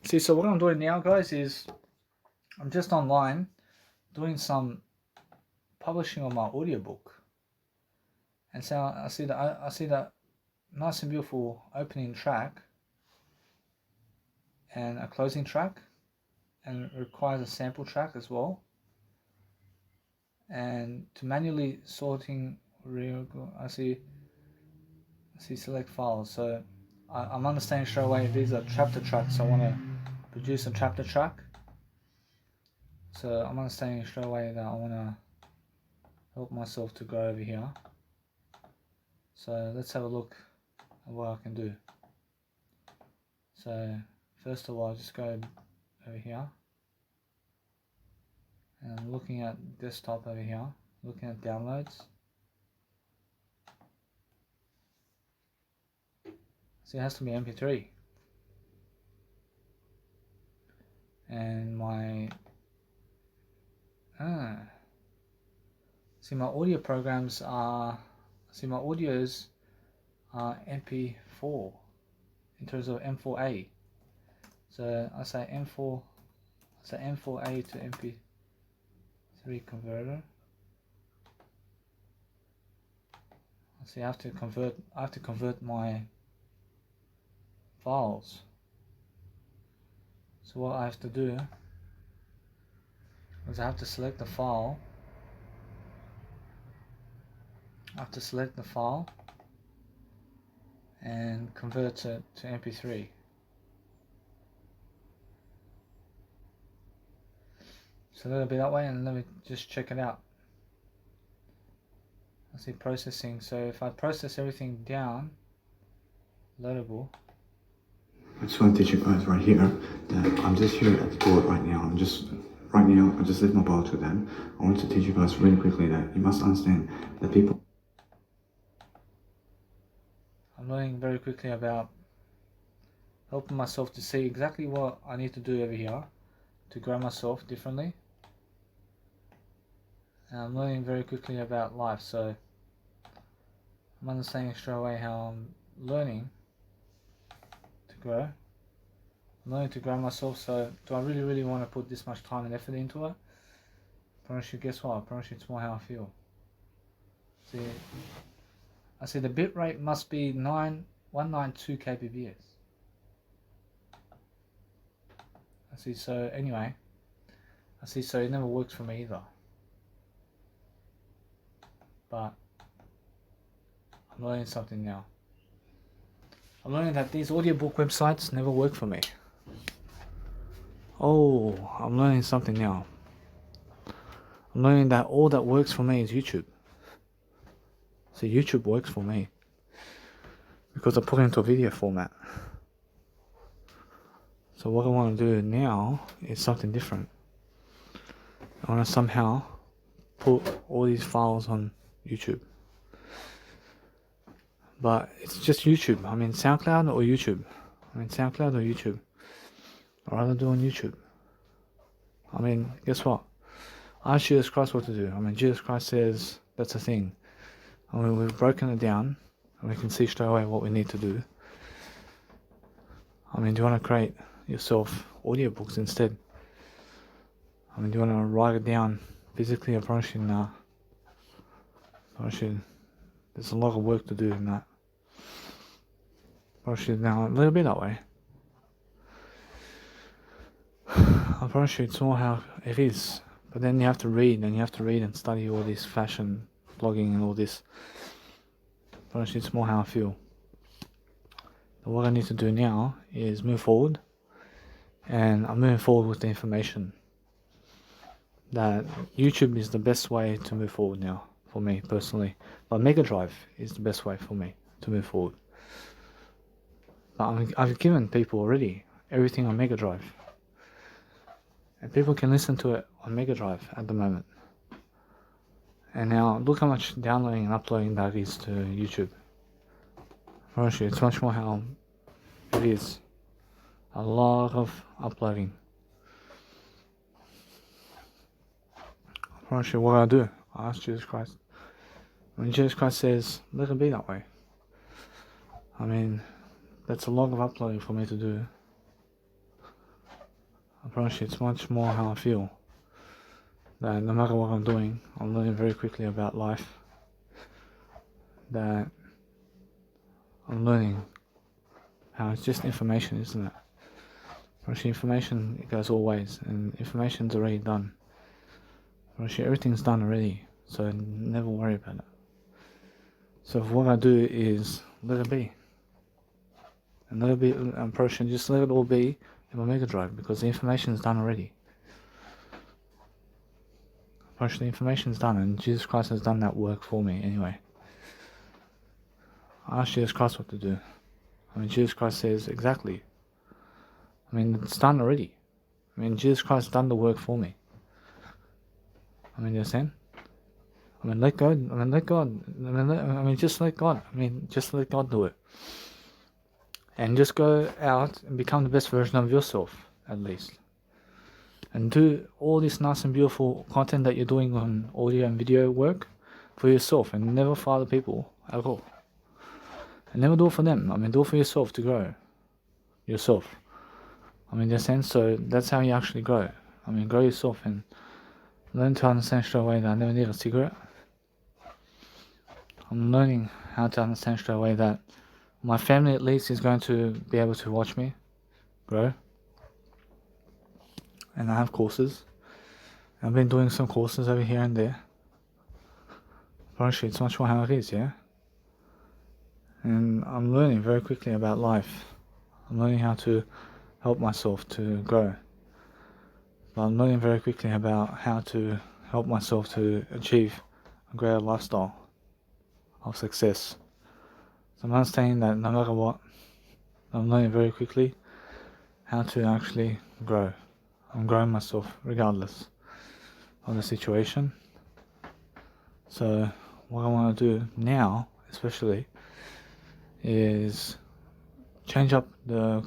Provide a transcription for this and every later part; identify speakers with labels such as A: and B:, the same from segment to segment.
A: See, so what I'm doing now, guys, is I'm just online doing some publishing of my audiobook. And so I see that nice and beautiful opening track and a closing track, and it requires a sample track as well. And to manually sorting, I see select files. So I'm understanding straight away these are chapter tracks. I want to produce a chapter track. So I'm understanding straight away that I want to help myself to go over here. So let's have a look at what I can do. So first of all, I'll just go over here. And I'm looking at desktop over here, looking at downloads. So it has to be MP3. And my see my audio programs are my audios are MP4 in terms of M4A. So I say M4A to MP3 converter. See, I have to convert my files. So what I have to do is I have to select the file. I have to select the file and convert it to MP3. So that'll be that way, and let me just check it out. I see processing. So if I process everything down, loadable.
B: I just want to teach you guys right here that I'm just here at the board right now. I just leave my ball to them. I want to teach you guys really quickly that you must understand that people.
A: I'm learning very quickly about helping myself to see exactly what I need to do over here to grow myself differently. And I'm learning very quickly about life, so I'm understanding straight away how I'm learning to grow. I'm learning to grow myself, so do I really want to put this much time and effort into it? Apparently, guess what? Apparently it's more how I feel. See, I see the bit rate must be 192 kbps. I see, so anyway, I see, so it never works for me either. But I'm learning something now. I'm learning that these audiobook websites never work for me. Oh, I'm learning something now. I'm learning that all that works for me is YouTube. So YouTube works for me because I put it into a video format. So what I want to do now is something different. I want to somehow put all these files on YouTube. But it's just YouTube. I mean SoundCloud or YouTube. I'd rather do on YouTube. I mean, guess what? I asked Jesus Christ what to do. I mean, Jesus Christ says that's a thing. I mean, we've broken it down and we can see straight away what we need to do. I mean, do you want to create yourself audiobooks instead? I mean, do you want to write it down physically? I promise you, nah. There's a lot of work to do in that. I promise you now, a little bit that way. I promise you it's all how it is. But then you have to read and study all this fashion blogging and all this. I promise you it's more how I feel. But what I need to do now is move forward. And I'm moving forward with the information that YouTube is the best way to move forward now for me personally. But Mega Drive is the best way for me to move forward. But I've given people already everything on Mega Drive. And people can listen to it on Mega Drive at the moment. And now look how much downloading and uploading that is to YouTube. Honestly, it's much more how it is. A lot of uploading. Honestly, what I do, I ask Jesus Christ. When Jesus Christ says, let it be that way. I mean, that's a lot of uploading for me to do. I promise you, it's much more how I feel. That no matter what I'm doing, I'm learning very quickly about life. That I'm learning how it's just information, isn't it? Actually, information, it goes all ways, and information's already done. Actually, everything's done already, so never worry about it. So what I do is let it be. And let it be, approaching, just let it all be in my Mega Drive, because the information is done already. Approach, the information is done, and Jesus Christ has done that work for me anyway. I ask Jesus Christ what to do. I mean, Jesus Christ says exactly. I mean, it's done already. I mean, Jesus Christ has done the work for me. I mean, you understand? I mean, let God. I mean, let God. Just let God. I mean, just let God do it. And just go out and become the best version of yourself, at least. And do all this nice and beautiful content that you're doing on audio and video work for yourself, and never for other people at all. And never do it for them. I mean, do it for yourself to grow. Yourself. I mean, in a sense, so that's how you actually grow. I mean, grow yourself and learn to understand straight away that I never need a cigarette. I'm learning how to understand straight away that my family at least is going to be able to watch me grow. And I have courses. I've been doing some courses over here and there. But actually, it's much more how it is, yeah? And I'm learning very quickly about life. I'm learning how to help myself to grow. But I'm learning very quickly about how to help myself to achieve a greater lifestyle of success. So I'm understanding that no matter what, I'm learning very quickly how to actually grow. I'm growing myself regardless of the situation. So what I want to do now, especially, is change up the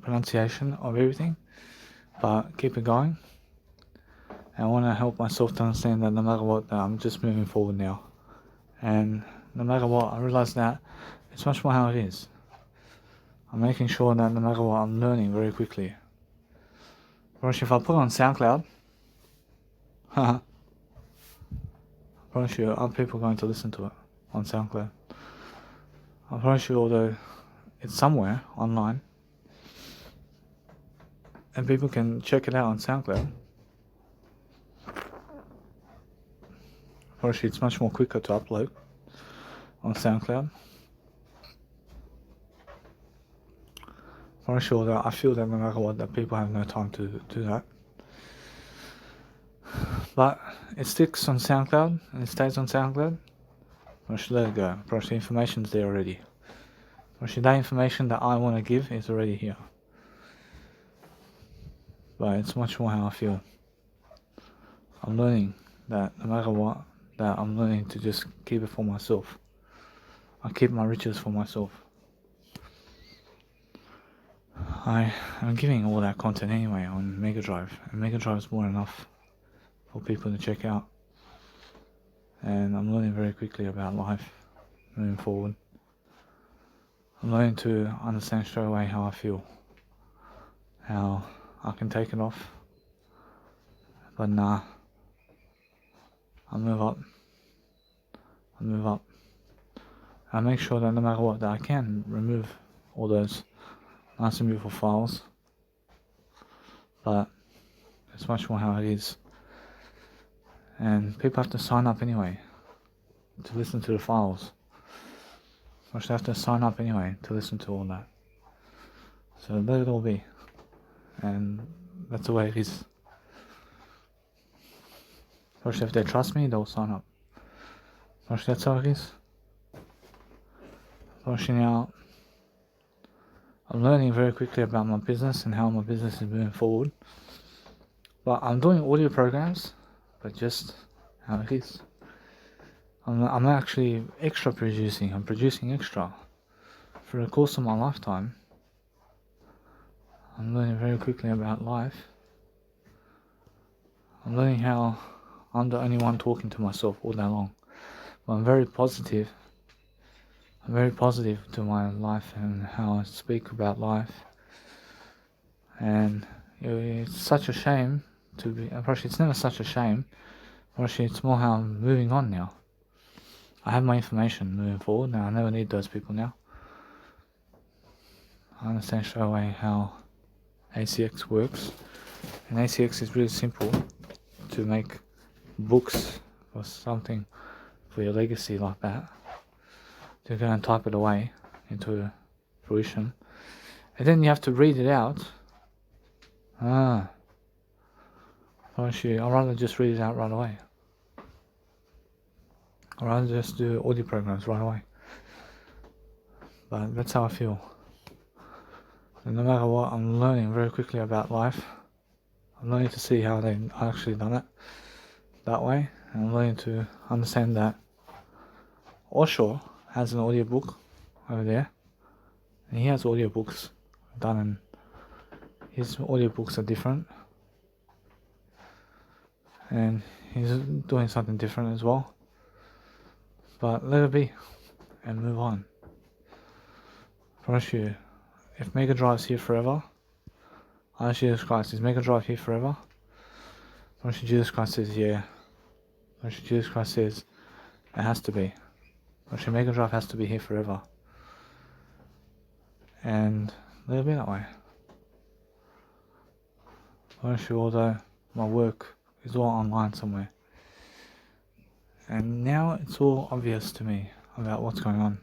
A: pronunciation of everything, but keep it going. And I want to help myself to understand that no matter what, I'm just moving forward now. And no matter what, I realize that it's much more how it is. I'm making sure that no matter what, I'm learning very quickly. Promise you, if I put it on SoundCloud, I promise you, other people are going to listen to it on SoundCloud. I promise you, although it's somewhere online, and people can check it out on SoundCloud. I promise you, it's much more quicker to upload on SoundCloud. For sure that I feel that no matter what, that people have no time to do that. But it sticks on SoundCloud and it stays on SoundCloud. I should let it go. Probably the information's there already. Probably that information that I want to give is already here. But it's much more how I feel. I'm learning that no matter what, that I'm learning to just keep it for myself. I keep my riches for myself. I'm giving all that content anyway on Mega Drive, and Mega Drive is more than enough for people to check out. And I'm learning very quickly about life moving forward. I'm learning to understand straight away how I feel, how I can take it off, but nah, I move up. I make sure that no matter what, that I can remove all those nice and beautiful files, but it's much more how it is. And people have to sign up anyway to listen to the files. Or they have to sign up anyway to listen to all that. So let it all be. And that's the way it is. First, if they trust me, they'll sign up. First, that's how it is. First, now, I'm learning very quickly about my business and how my business is moving forward. But I'm doing audio programs, but just how it is. I'm actually extra producing. I'm producing extra. For the course of my lifetime, I'm learning very quickly about life. I'm learning how I'm the only one talking to myself all day long. But I'm very positive. I'm very positive to my life and how I speak about life. And it's such a shame to be. Actually, it's never such a shame. Actually, it's more how I'm moving on now. I have my information moving forward now. I never need those people now. I understand straight away how ACX works. And ACX is really simple to make books or something for your legacy like that. To go and type it away into fruition. And then you have to read it out. I'd rather just read it out right away. I'd rather just do audio programs right away. But that's how I feel. And no matter what, I'm learning very quickly about life. I'm learning to see how they actually done it that way. And I'm learning to understand that Osho has an audiobook over there. And he has audiobooks done, and his audiobooks are different. And he's doing something different as well. But let it be and move on. I promise you, if Mega Drive's here forever, I ask Jesus Christ, is Mega Drive here forever? I promise you, Jesus Christ says yeah. I promise you, Jesus Christ says it has to be. I promise you, Mega Drive has to be here forever. And let it be that way. I promise you, although my work is all online somewhere. And now it's all obvious to me about what's going on.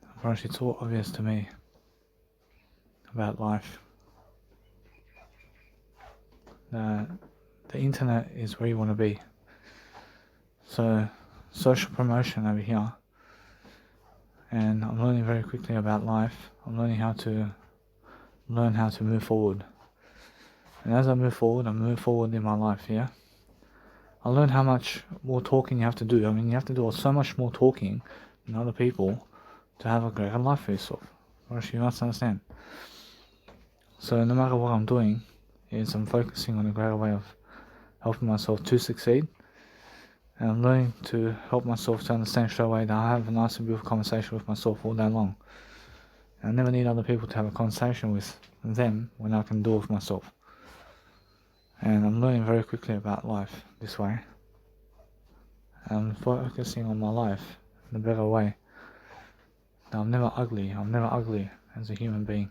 A: I promise you, it's all obvious to me about life. That the internet is where you want to be. So, social promotion over here. And I'm learning very quickly about life. I'm learning how to move forward. And as I move forward in my life, yeah. I learned how much more talking you have to do. I mean, you have to do so much more talking than other people to have a greater life for yourself. Or else you must understand. So no matter what I'm doing, is I'm focusing on a greater way of helping myself to succeed. And I'm learning to help myself to understand straight away that I have a nice and beautiful conversation with myself all day long. And I never need other people to have a conversation with them when I can do it with myself. And I'm learning very quickly about life this way. I'm focusing on my life in a better way. Now, I'm never ugly as a human being.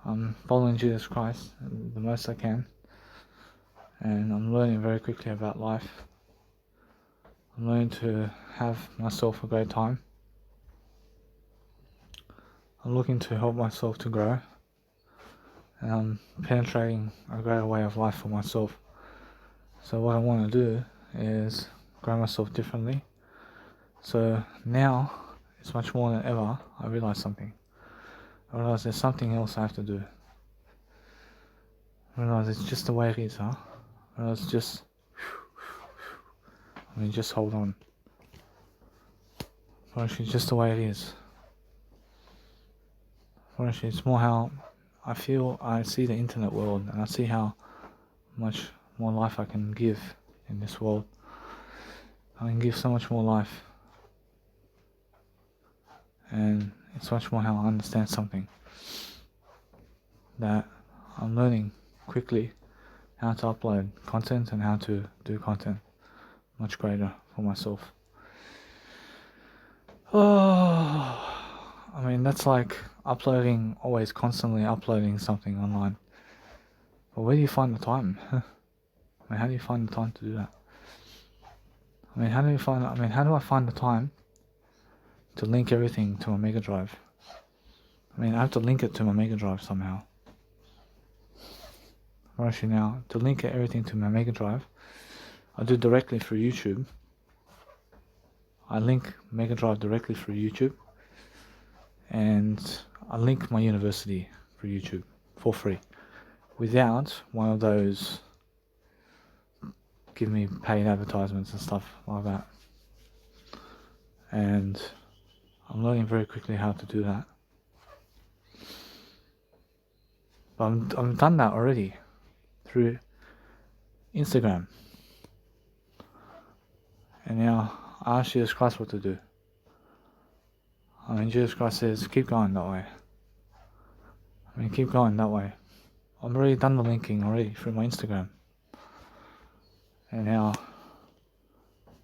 A: I'm following Jesus Christ the most I can. And I'm learning very quickly about life. I'm learning to have myself a great time. I'm looking to help myself to grow. And I'm penetrating a greater way of life for myself. So what I want to do is grow myself differently. So now, it's much more than ever, I realize something. I realize there's something else I have to do. I realize it's just the way it is, huh? I realize just hold on. Honestly, it's just the way it is. Honestly, it's more how I see the internet world, and I see how much more life I can give in this world. I can give so much more life. And it's much more how I understand something. That I'm learning quickly how to upload content and how to do content much greater for myself. Oh, I mean, that's like always constantly uploading something online. But where do you find the time? I mean, how do you find the time to do that? How do I find the time to link everything to my Mega Drive? I have to link it to my Mega Drive somehow. Actually now, to link everything to my Mega Drive, I do directly through YouTube. I link Mega Drive directly through YouTube. And I link my university through YouTube for free. Without one of those give me paid advertisements and stuff like that. And I'm learning very quickly how to do that. But I've done that already through Instagram. And now I ask Jesus Christ what to do. Jesus Christ says, keep going that way. I mean, keep going that way. I've already done the linking already through my Instagram. And now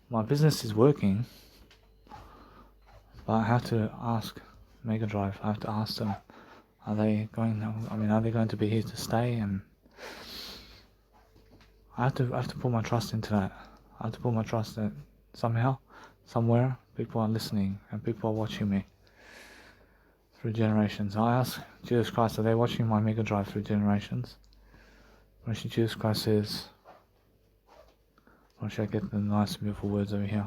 A: my business is working, but I have to ask Mega Drive. I have to ask them, are they going to be here to stay? And I have to put my trust into that. I have to put my trust that somehow, somewhere, people are listening and people are watching me through generations. I ask Jesus Christ, are they watching my Mega Drive through generations? Or should Jesus Christ says, or should I get the nice beautiful words over here?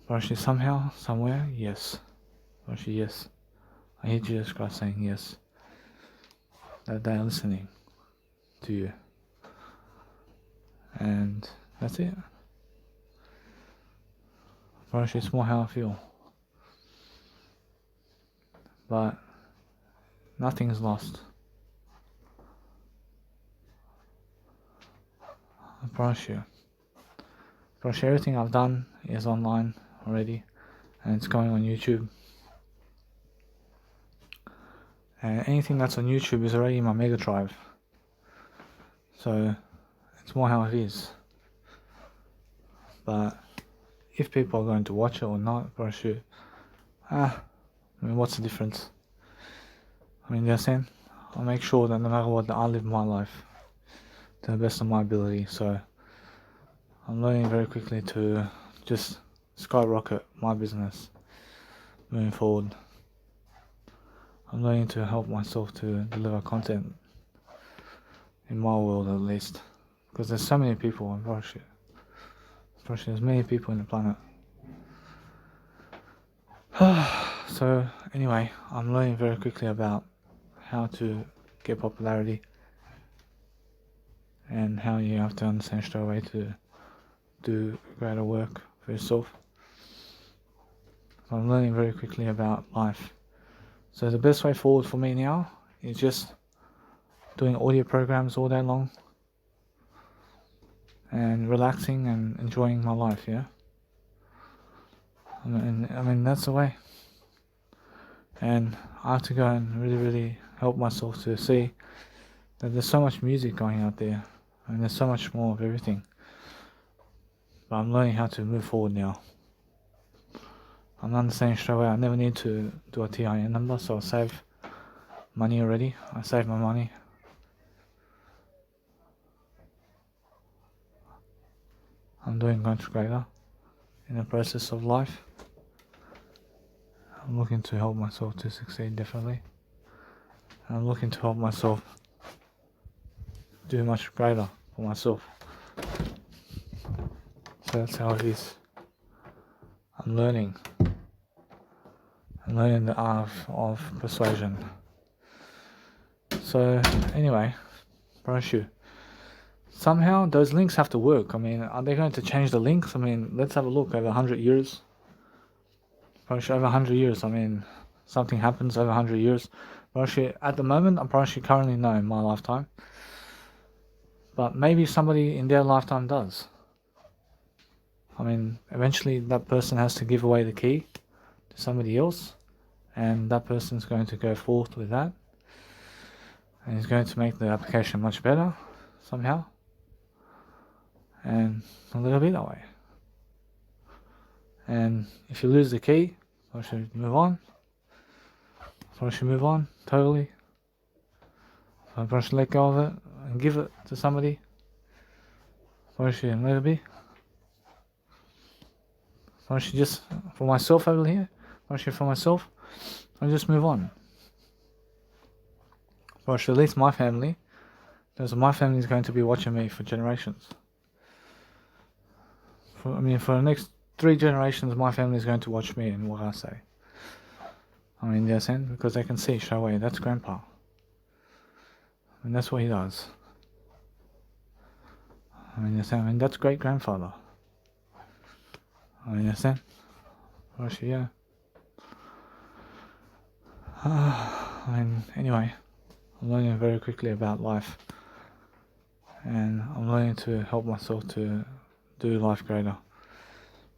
A: Or should somehow, somewhere, yes. Or should yes. I hear Jesus Christ saying yes. That they are listening to you. And that's it. Or it's more how I feel. But nothing is lost. I promise you. Everything I've done is online already, and it's going on YouTube. And anything that's on YouTube is already in my Mega Drive. So it's more how it is. But if people are going to watch it or not, promise you, what's the difference? I mean, they're saying, I'll make sure that no matter what, I live my life to the best of my ability. So I'm learning very quickly to just skyrocket my business moving forward. I'm learning to help myself to deliver content in my world at least, because there's so many people in Russia. There's many people in the planet. So anyway, I'm learning very quickly about how to get popularity and how you have to understand straight away to do greater work for yourself. So I'm learning very quickly about life. So the best way forward for me now is just doing audio programs all day long and relaxing and enjoying my life, yeah? I mean that's the way. And I have to go and really help myself to see that there's so much music going out there and there's so much more of everything. But I'm learning how to move forward now. I'm understanding straight away I never need to do a TIN number, so I save money already. I save my money. I'm doing much greater in the process of life. I'm looking to help myself to succeed definitely. I'm looking to help myself do much greater for myself. So that's how it is. I'm learning the art of persuasion. So anyway, promise you, somehow those links have to work. I mean, are they going to change the links? I mean, let's have a look over 100 years. Promise you, over 100 years, I mean, something happens over 100 years. Promise you, at the moment, I promise you currently no in my lifetime. But maybe somebody in their lifetime does. I mean, eventually that person has to give away the key to somebody else, and that person's going to go forth with that, and he's going to make the application much better somehow, and a little bit that way. And if you lose the key, I should move on. I should move on totally. I should let go of it and give it to somebody. I should let it be. I should just, for myself over here, I should for myself, I just move on. Or at least my family, because my family is going to be watching me for generations. For the next 3 generations, my family is going to watch me and what I say. I mean, they're saying, because they can see straight away, that's Grandpa. And that's what he does. I mean, they're saying, that's great grandfather. I mean, understand? Actually, yeah. Anyway, I'm learning very quickly about life, and I'm learning to help myself to do life greater,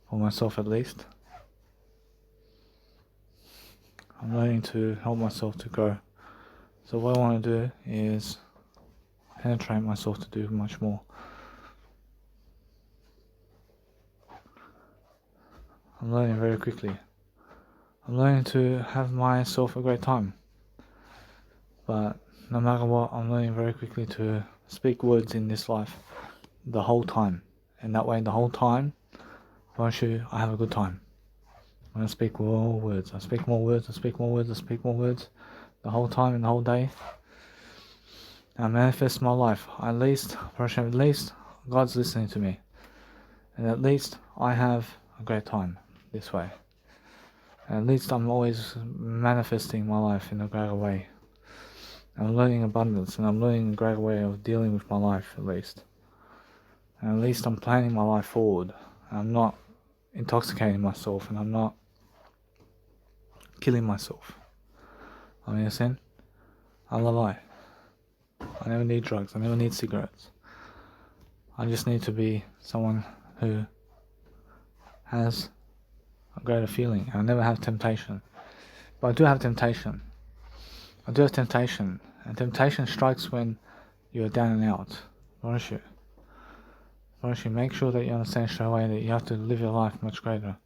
A: for myself at least. I'm learning to help myself to grow So what I want to do is penetrate myself to do much more. I'm learning very quickly. I'm learning to have myself a great time. But no matter what, I'm learning very quickly to speak words in this life the whole time. And that way, the whole time, I have a good time. When I speak more words, I speak more words, I speak more words, I speak more words the whole time and the whole day. And I manifest my life. At least God's listening to me. And at least I have a great time this way. And at least I'm always manifesting my life in a greater way. I'm learning abundance, and I'm learning a greater way of dealing with my life, at least. And at least I'm planning my life forward. I'm not intoxicating myself, and I'm not killing myself. I mean, sin. I lie. I never need drugs. I never need cigarettes. I just need to be someone who has a greater feeling. I never have temptation. But I do have temptation. I do have temptation. And temptation strikes when you're down and out. Don't you? Don't you? Make sure that you understand straight away that you have to live your life much greater.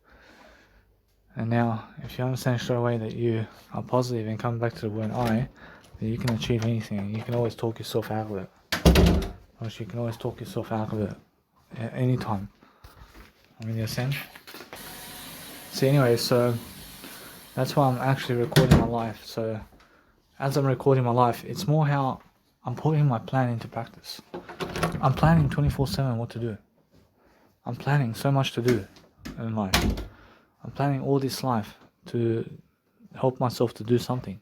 A: And now, if you understand straight away that you are positive and come back to the word I, then you can achieve anything. You can always talk yourself out of it. Or you can always talk yourself out of it at any time. I mean, you understand? See, anyway, so that's why I'm actually recording my life. So as I'm recording my life, it's more how I'm putting my plan into practice. I'm planning 24/7 what to do. I'm planning so much to do in life. I'm planning all this life to help myself to do something.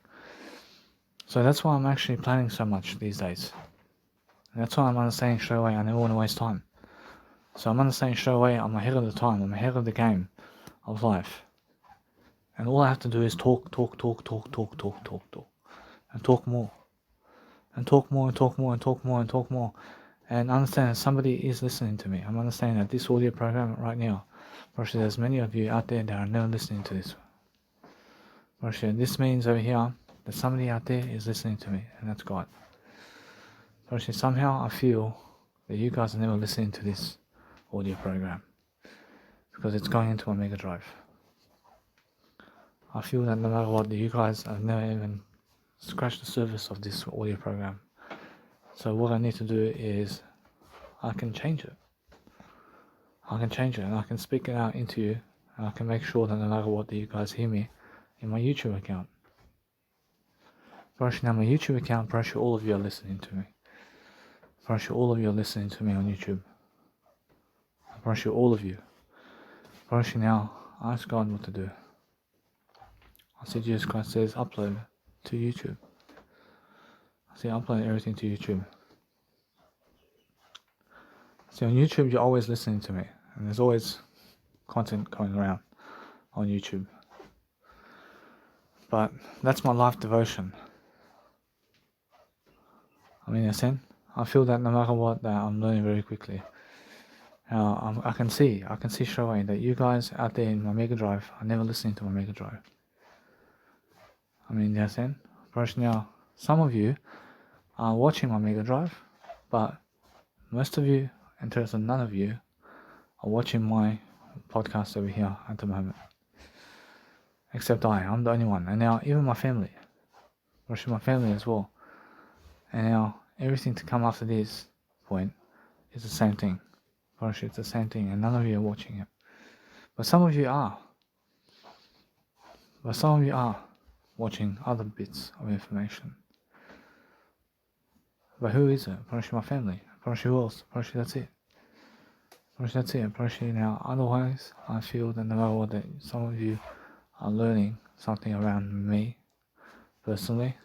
A: So that's why I'm actually planning so much these days. And that's why I'm understanding straight away I never want to waste time. So I'm understanding straight away I'm ahead of the time. I'm ahead of the game of life. And all I have to do is talk. And talk more. And talk more and talk more and talk more and talk more. And understand that somebody is listening to me. I'm understanding that this audio program right now, Roshi, there's many of you out there that are never listening to this. Roshi, this means over here that somebody out there is listening to me, and that's God. Roshi, somehow I feel that you guys are never listening to this audio program because it's going into my Mega Drive. I feel that no matter what, you guys have never even scratched the surface of this audio program. So what I need to do is I can change it. I can change it and I can speak it out into you, and I can make sure that no matter what, that you guys hear me in my YouTube account. First, now my YouTube account, pretty sure all of you are listening to me. Pretty sure all of you are listening to me on YouTube. Pretty sure all of you. Pretty sure now, ask God what to do. I see Jesus Christ says upload to YouTube. I see upload everything to YouTube. See, on YouTube you're always listening to me, and there's always content going around on YouTube. But that's my life devotion. I mean, I feel that no matter what, that I'm learning very quickly. I can see straight away that you guys out there in my Mega Drive are never listening to my Mega Drive. I mean, first now, some of you are watching my Mega Drive, but most of you, in terms of none of you, are watching my podcast over here at the moment. Except I'm the only one. And now even my family. Watching my family as well. And now everything to come after this point is the same thing. It's the same thing, and none of you are watching it. But some of you are. Watching other bits of information. But who is it? Probably my family. Probably who else? Probably that's it. Probably now, otherwise, I feel that no matter what, that some of you are learning something around me, personally.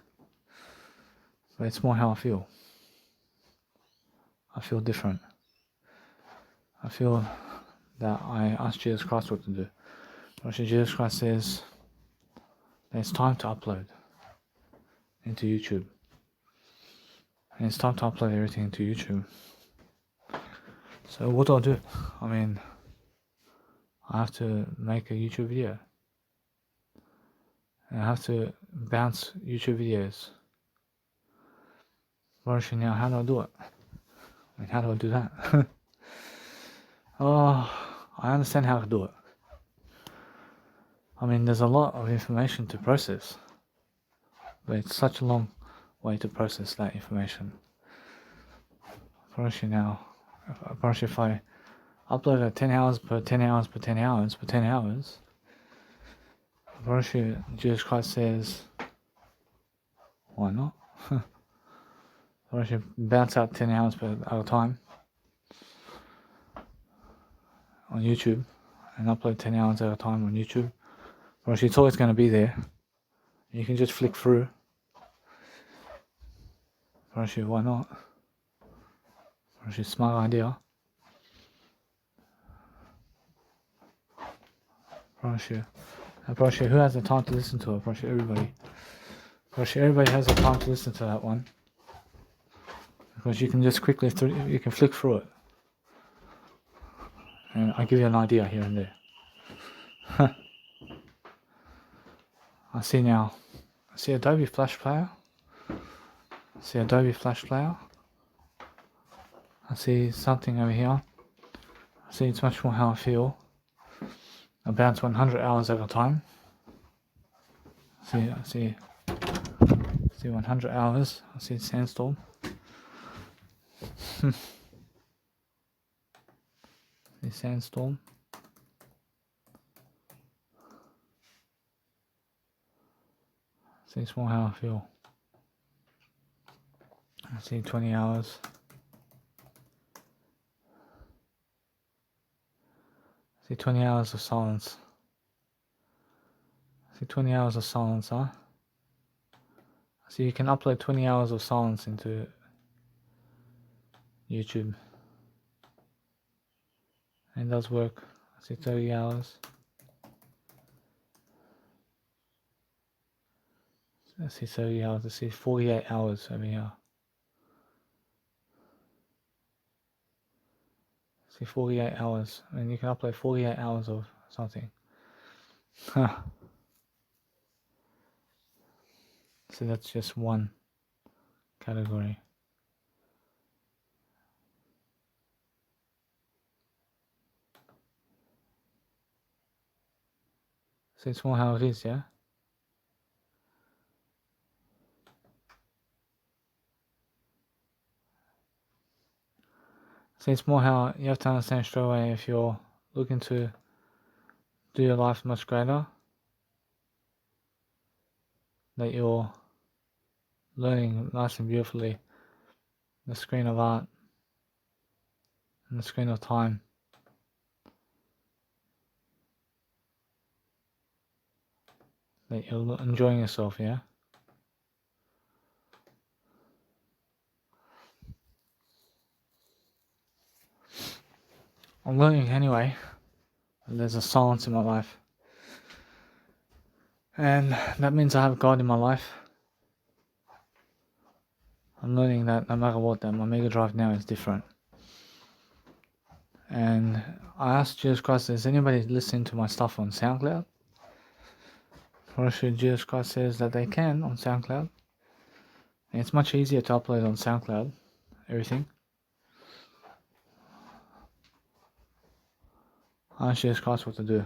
A: But it's more how I feel. I feel different. I feel that I asked Jesus Christ what to do. Jesus Christ says that it's time to upload into YouTube. And it's time to upload everything into YouTube. So what do I do? I mean, I have to make a YouTube video. And I have to bounce YouTube videos Version now, how do I do it? I mean, how do I do that? Oh, I understand how to do it. I mean, there's a lot of information to process, but it's such a long way to process that information. Version now, if I upload it 10 hours per 10 hours per 10 hours per 10 hours, Version Jesus Christ says, why not? Or I should bounce out 10 hours at a time on YouTube and upload 10 hours at a time on YouTube. Or it's always going to be there. You can just flick through. Or why not? Or smart idea. Or who has the time to listen to it? Or everybody. Or everybody has the time to listen to that one. Because you can just quickly you can flick through it. And I'll give you an idea here and there. I see now. I see Adobe Flash Player. I see Adobe Flash Player. I see something over here. I see it's much more how I feel. I bounce 100 hours at a time. I see 100 hours. I see Sandstorm. See Sandstorm. See it's more how I feel. I see 20 hours. I see 20 hours of silence. I see 20 hours of silence, huh? So you can upload 20 hours of silence into YouTube. And it does work. I see 30 hours. I see 30 hours. I see 48 hours over here. I see 48 hours. And you can upload 48 hours of something. Huh. So that's just one category. So it's more how it is, yeah? So it's more how you have to understand straight away if you're looking to do your life much greater, that you're learning nice and beautifully the screen of art and the screen of time. That you're enjoying yourself, yeah? I'm learning anyway. There's a silence in my life. And that means I have God in my life. I'm learning that no matter what, that my Mega Drive now is different. And I asked Jesus Christ, is anybody listening to my stuff on SoundCloud? Or should Jesus Christ says that they can on SoundCloud. And it's much easier to upload on SoundCloud, everything. I asked Jesus Christ what to do.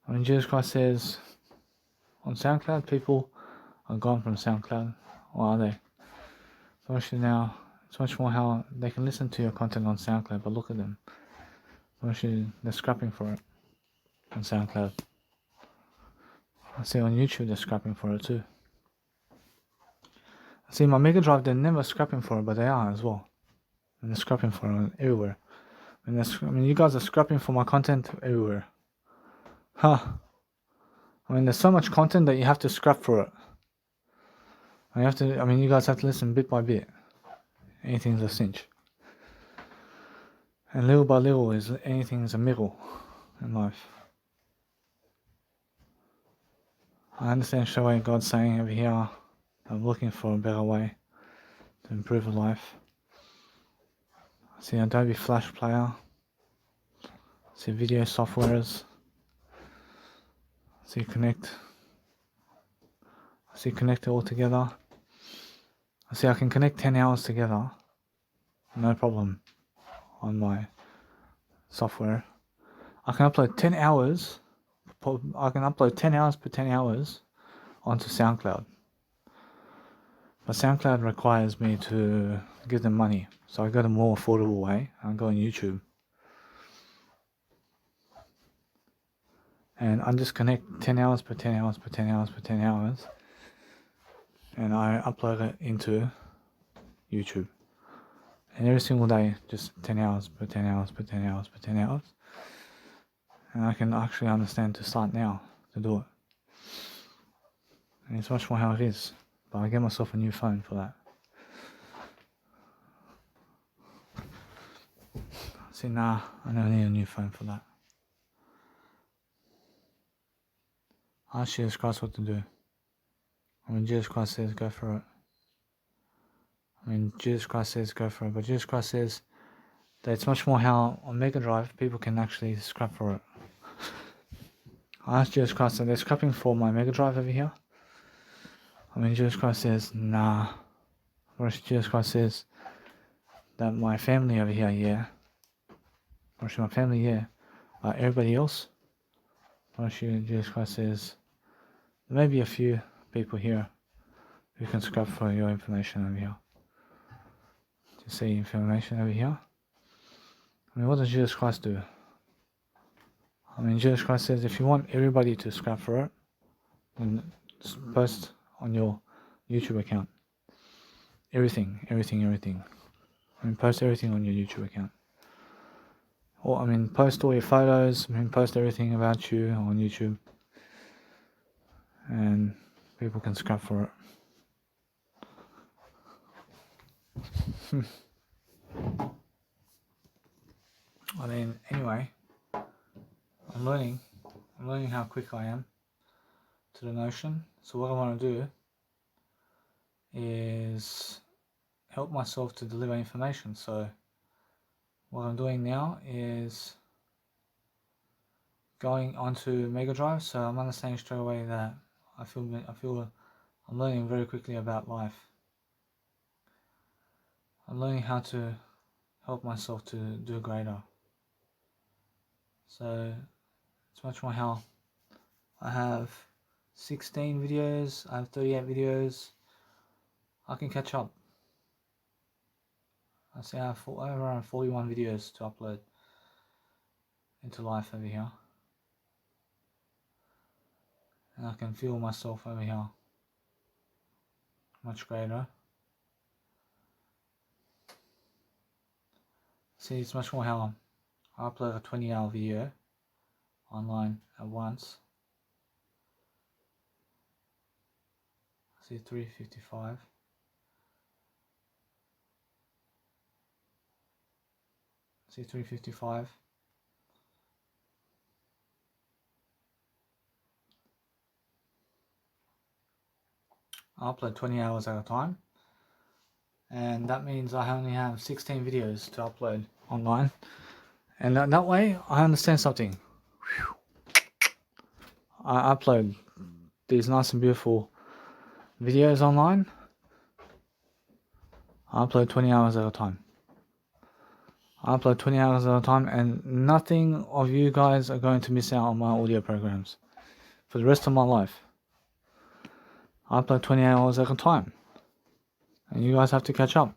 A: I mean, Jesus Christ says on SoundCloud, people are gone from SoundCloud. Or are they? So actually now, it's much more how they can listen to your content on SoundCloud, but look at them. So actually, they're scrapping for it on SoundCloud. I see on YouTube they're scrapping for it too. I see my Mega Drive, they're never scrapping for it, but they are as well. And they're scrapping for it everywhere. I mean, you guys are scrapping for my content everywhere. Huh. I mean, there's so much content that you have to scrap for it. You guys have to listen bit by bit. Anything's a cinch. And little by little, anything's a miracle in life. I understand straight away God's saying over here, I'm looking for a better way to improve life. I see Adobe Flash Player. I see video softwares. I see Connect it all together. See, I can connect 10 hours together, no problem, on my software. I can upload 10 hours. I can upload 10 hours per 10 hours onto SoundCloud. But SoundCloud requires me to give them money. So I go the more affordable way. I go on YouTube. And I just connect 10 hours per 10 hours per 10 hours per 10 hours. And I upload it into YouTube. And every single day, just 10 hours per 10 hours per 10 hours per 10 hours. And I can actually understand to start now to do it. And it's much more how it is. But I get myself a new phone for that. See, nah, I don't need a new phone for that. Ask Jesus Christ what to do. I mean, Jesus Christ says go for it. Jesus Christ says go for it. But Jesus Christ says that it's much more how on Mega Drive people can actually scrap for it. I asked Jesus Christ, are they scrapping for my Mega Drive over here? Jesus Christ says, nah. Whereas Jesus Christ says that my family over here, yeah. Whereas my family, yeah. Everybody else? Whereas Jesus Christ says, there may be a few people here who can scrap for your information over here. To see information over here. What does Jesus Christ do? Jesus Christ says if you want everybody to scrap for it, then post on your YouTube account. Everything. Post everything on your YouTube account. Or post all your photos. Post everything about you on YouTube, and people can scrap for it. Anyway, I'm learning how quick I am to the notion. So what I want to do is help myself to deliver information. So what I'm doing now is going onto Mega Drive. So I'm understanding straight away that I feel I'm learning very quickly about life. I'm learning how to help myself to do greater. So it's much more how I have 16 videos, I have 38 videos. I can catch up. I say I have around 41 videos to upload into life over here. And I can feel myself over here much greater. See, it's much more how I upload a 20-hour video online at once. See, 355. See, 355. I upload 20 hours at a time. And that means I only have 16 videos to upload online. And that way, I understand something. I upload these nice and beautiful videos online. I upload 20 hours at a time. I upload 20 hours at a time, and nothing of you guys are going to miss out on my audio programs for the rest of my life. I upload 20 hours at a time, and you guys have to catch up.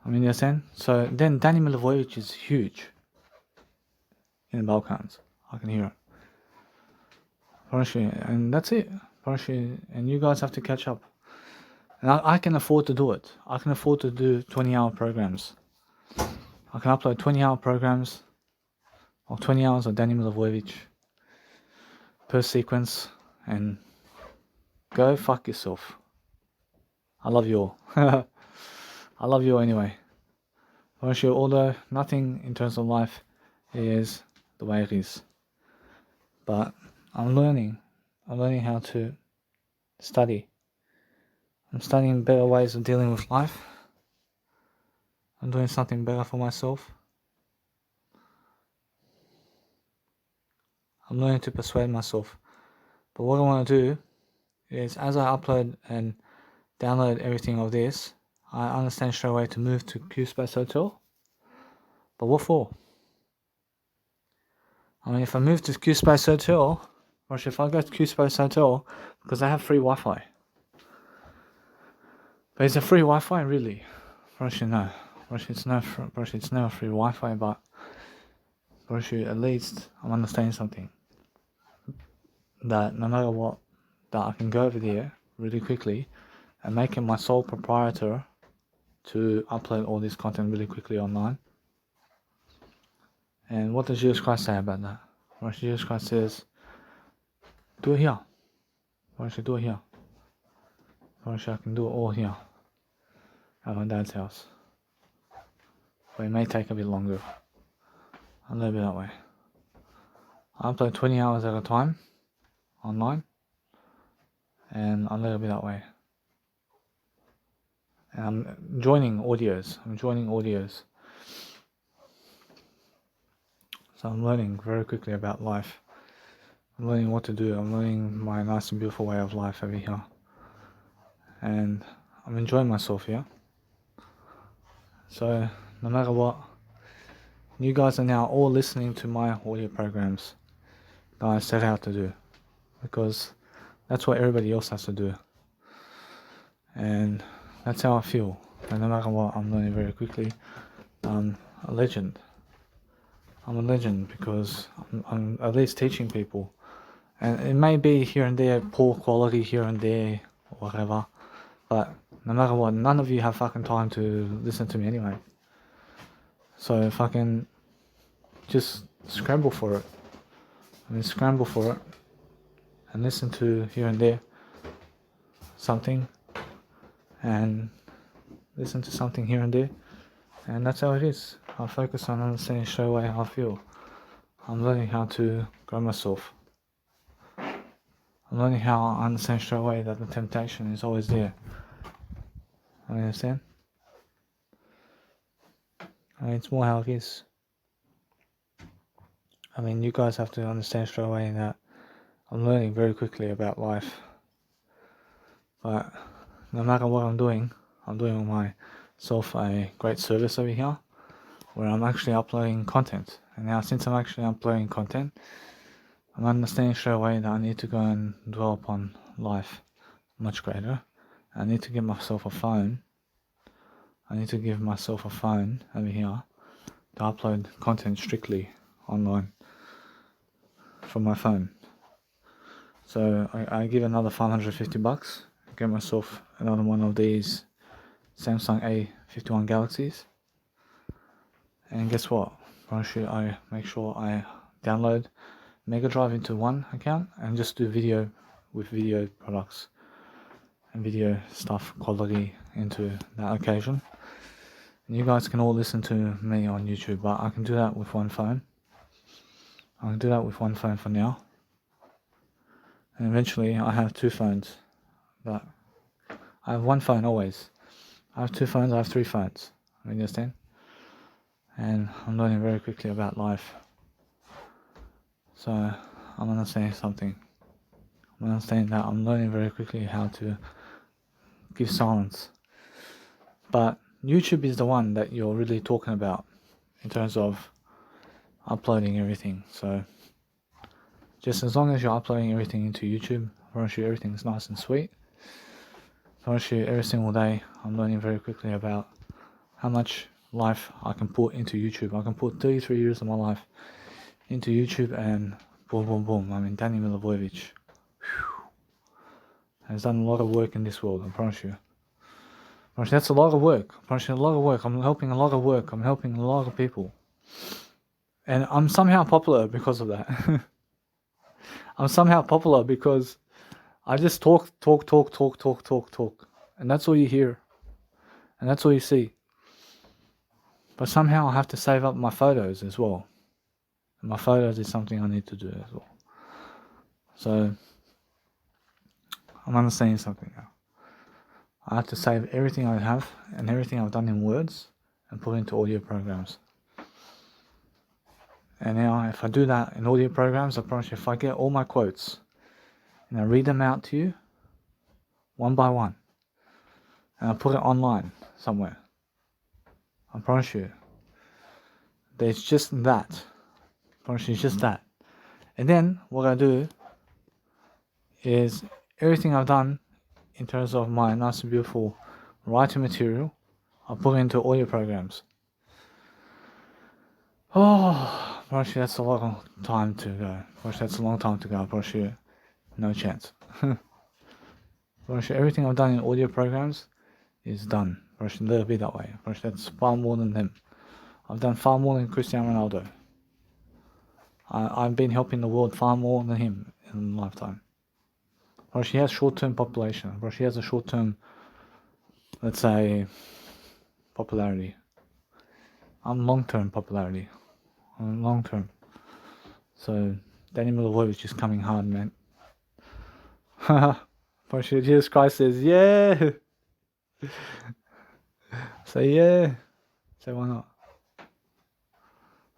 A: You understand? So then Danny Milivojevic is huge in the Balkans. I can hear it. And that's it. And you guys have to catch up. And I can afford to do it. I can afford to do 20-hour programs. I can upload 20-hour programs or 20 hours of Danny Milivojevic per sequence, and go fuck yourself. I love you all. I love you all anyway. Although nothing in terms of life is the way it is. But I'm learning how to study. I'm studying better ways of dealing with life. I'm doing something better for myself. I'm learning to persuade myself. But what I want to do is, as I upload and download everything of this, I understand straight away to move to QSpace Hotel. But what for? I mean, if I move to QSpace Hotel, or if I go to QSpace Hotel, because I have free Wi-Fi. But is it free Wi-Fi really? Actually, no. It's never free Wi-Fi, but at least I'm understanding something. That no matter what, that I can go over there really quickly and make it my sole proprietor to upload all this content really quickly online. And what does Jesus Christ say about that? Well, Jesus Christ says, do it here. Why should I do it here? Why should I can do it all here at my dad's house? But it may take a bit longer. A little bit that way. I upload 20 hours at a time online, and a little bit that way. And I'm joining audios. So I'm learning very quickly about life. I'm learning what to do. I'm learning my nice and beautiful way of life over here. And I'm enjoying myself here. So no matter what, you guys are now all listening to my audio programs that I set out to do. Because that's what everybody else has to do. And that's how I feel. And no matter what, I'm learning very quickly. I'm a legend. I'm a legend because I'm at least teaching people. And it may be here and there, poor quality here and there, or whatever. But no matter what, none of you have fucking time to listen to me anyway. So if I can just scramble for it. And listen to here and there something. And listen to something here and there. And that's how it is. I focus on understanding straight away how I feel. I'm learning how to grow myself. I'm learning how I understand straight away that the temptation is always there. I understand? I mean, it's more how it is. I mean, you guys have to understand straight away that I'm learning very quickly about life. But no matter what I'm doing myself a great service over here, where I'm actually uploading content. And now since I'm actually uploading content, I'm understanding straight away that I need to go and dwell upon life much greater. I need to get myself a phone. I need to give myself a phone over here to upload content strictly online from my phone. So I give another $550, get myself another one of these Samsung A51 Galaxies. And guess what? I make sure I download Mega Drive into one account and just do video with video products and video stuff quality into that occasion. And you guys can all listen to me on YouTube, but I can do that with one phone. I can do that with one phone for now. And eventually I have two phones. But I have one phone always. I have two phones, I have three phones. You understand? And I'm learning very quickly about life. So I'm understanding something. I'm understanding that I'm learning very quickly how to give silence. But YouTube is the one that you're really talking about in terms of uploading everything. So just as long as you're uploading everything into YouTube, I promise you everything's nice and sweet. I promise you every single day I'm learning very quickly about how much life I can put into YouTube. I can put 33 years of my life into YouTube and boom, boom, boom. I mean, Danny Milivojevic has done a lot of work in this world, I promise you. That's a lot of work. I promise you, a lot of work. I'm helping a lot of work. I'm helping a lot of people. And I'm somehow popular because of that. I'm somehow popular because I just talk. And that's all you hear. And that's all you see. But somehow I have to save up my photos as well. And my photos is something I need to do as well. So I'm understanding something now. I have to save everything I have and everything I've done in words and put into audio programs. And now if I do that in audio programs, I promise you, if I get all my quotes and I read them out to you one by one, and I put it online somewhere. I promise you. There's just that. I promise you, it's just that. And then what I do is everything I've done in terms of my nice and beautiful writing material, I put it into audio programs. Oh, promise you, that's a long time to go. Promise you, that's a long time to go. Promise you, no chance. Promise you, everything I've done in audio programs is done. Promise you, let it be that way. Promise you, that's far more than them. I've done far more than Cristiano Ronaldo. I've been helping the world far more than him in a lifetime. Promise you, he has short-term population. Promise you, he has a short-term, let's say, popularity. I'm long-term popularity. I'm long-term. So, Danny Milivojevic is coming hard, man. Haha. Jesus Christ says, yeah! Say yeah. Say why not?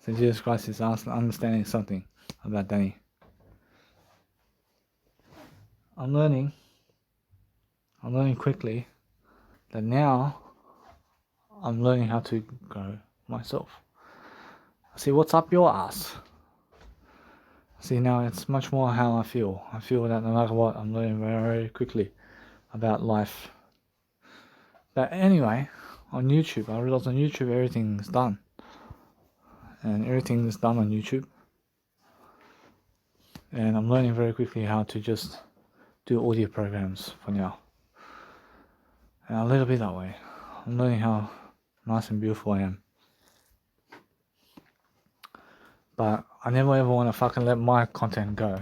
A: Say Jesus Christ is understanding something about Danny. I'm learning quickly that now I'm learning how to grow myself. See, what's up your ass? See, now it's much more how I feel. I feel that no matter what, I'm learning very, very quickly about life. But anyway, on YouTube, I realized on YouTube everything's done. And everything is done on YouTube. And I'm learning very quickly how to just do audio programs for now. And a little bit that way. I'm learning how nice and beautiful I am. But I never ever want to fucking let my content go.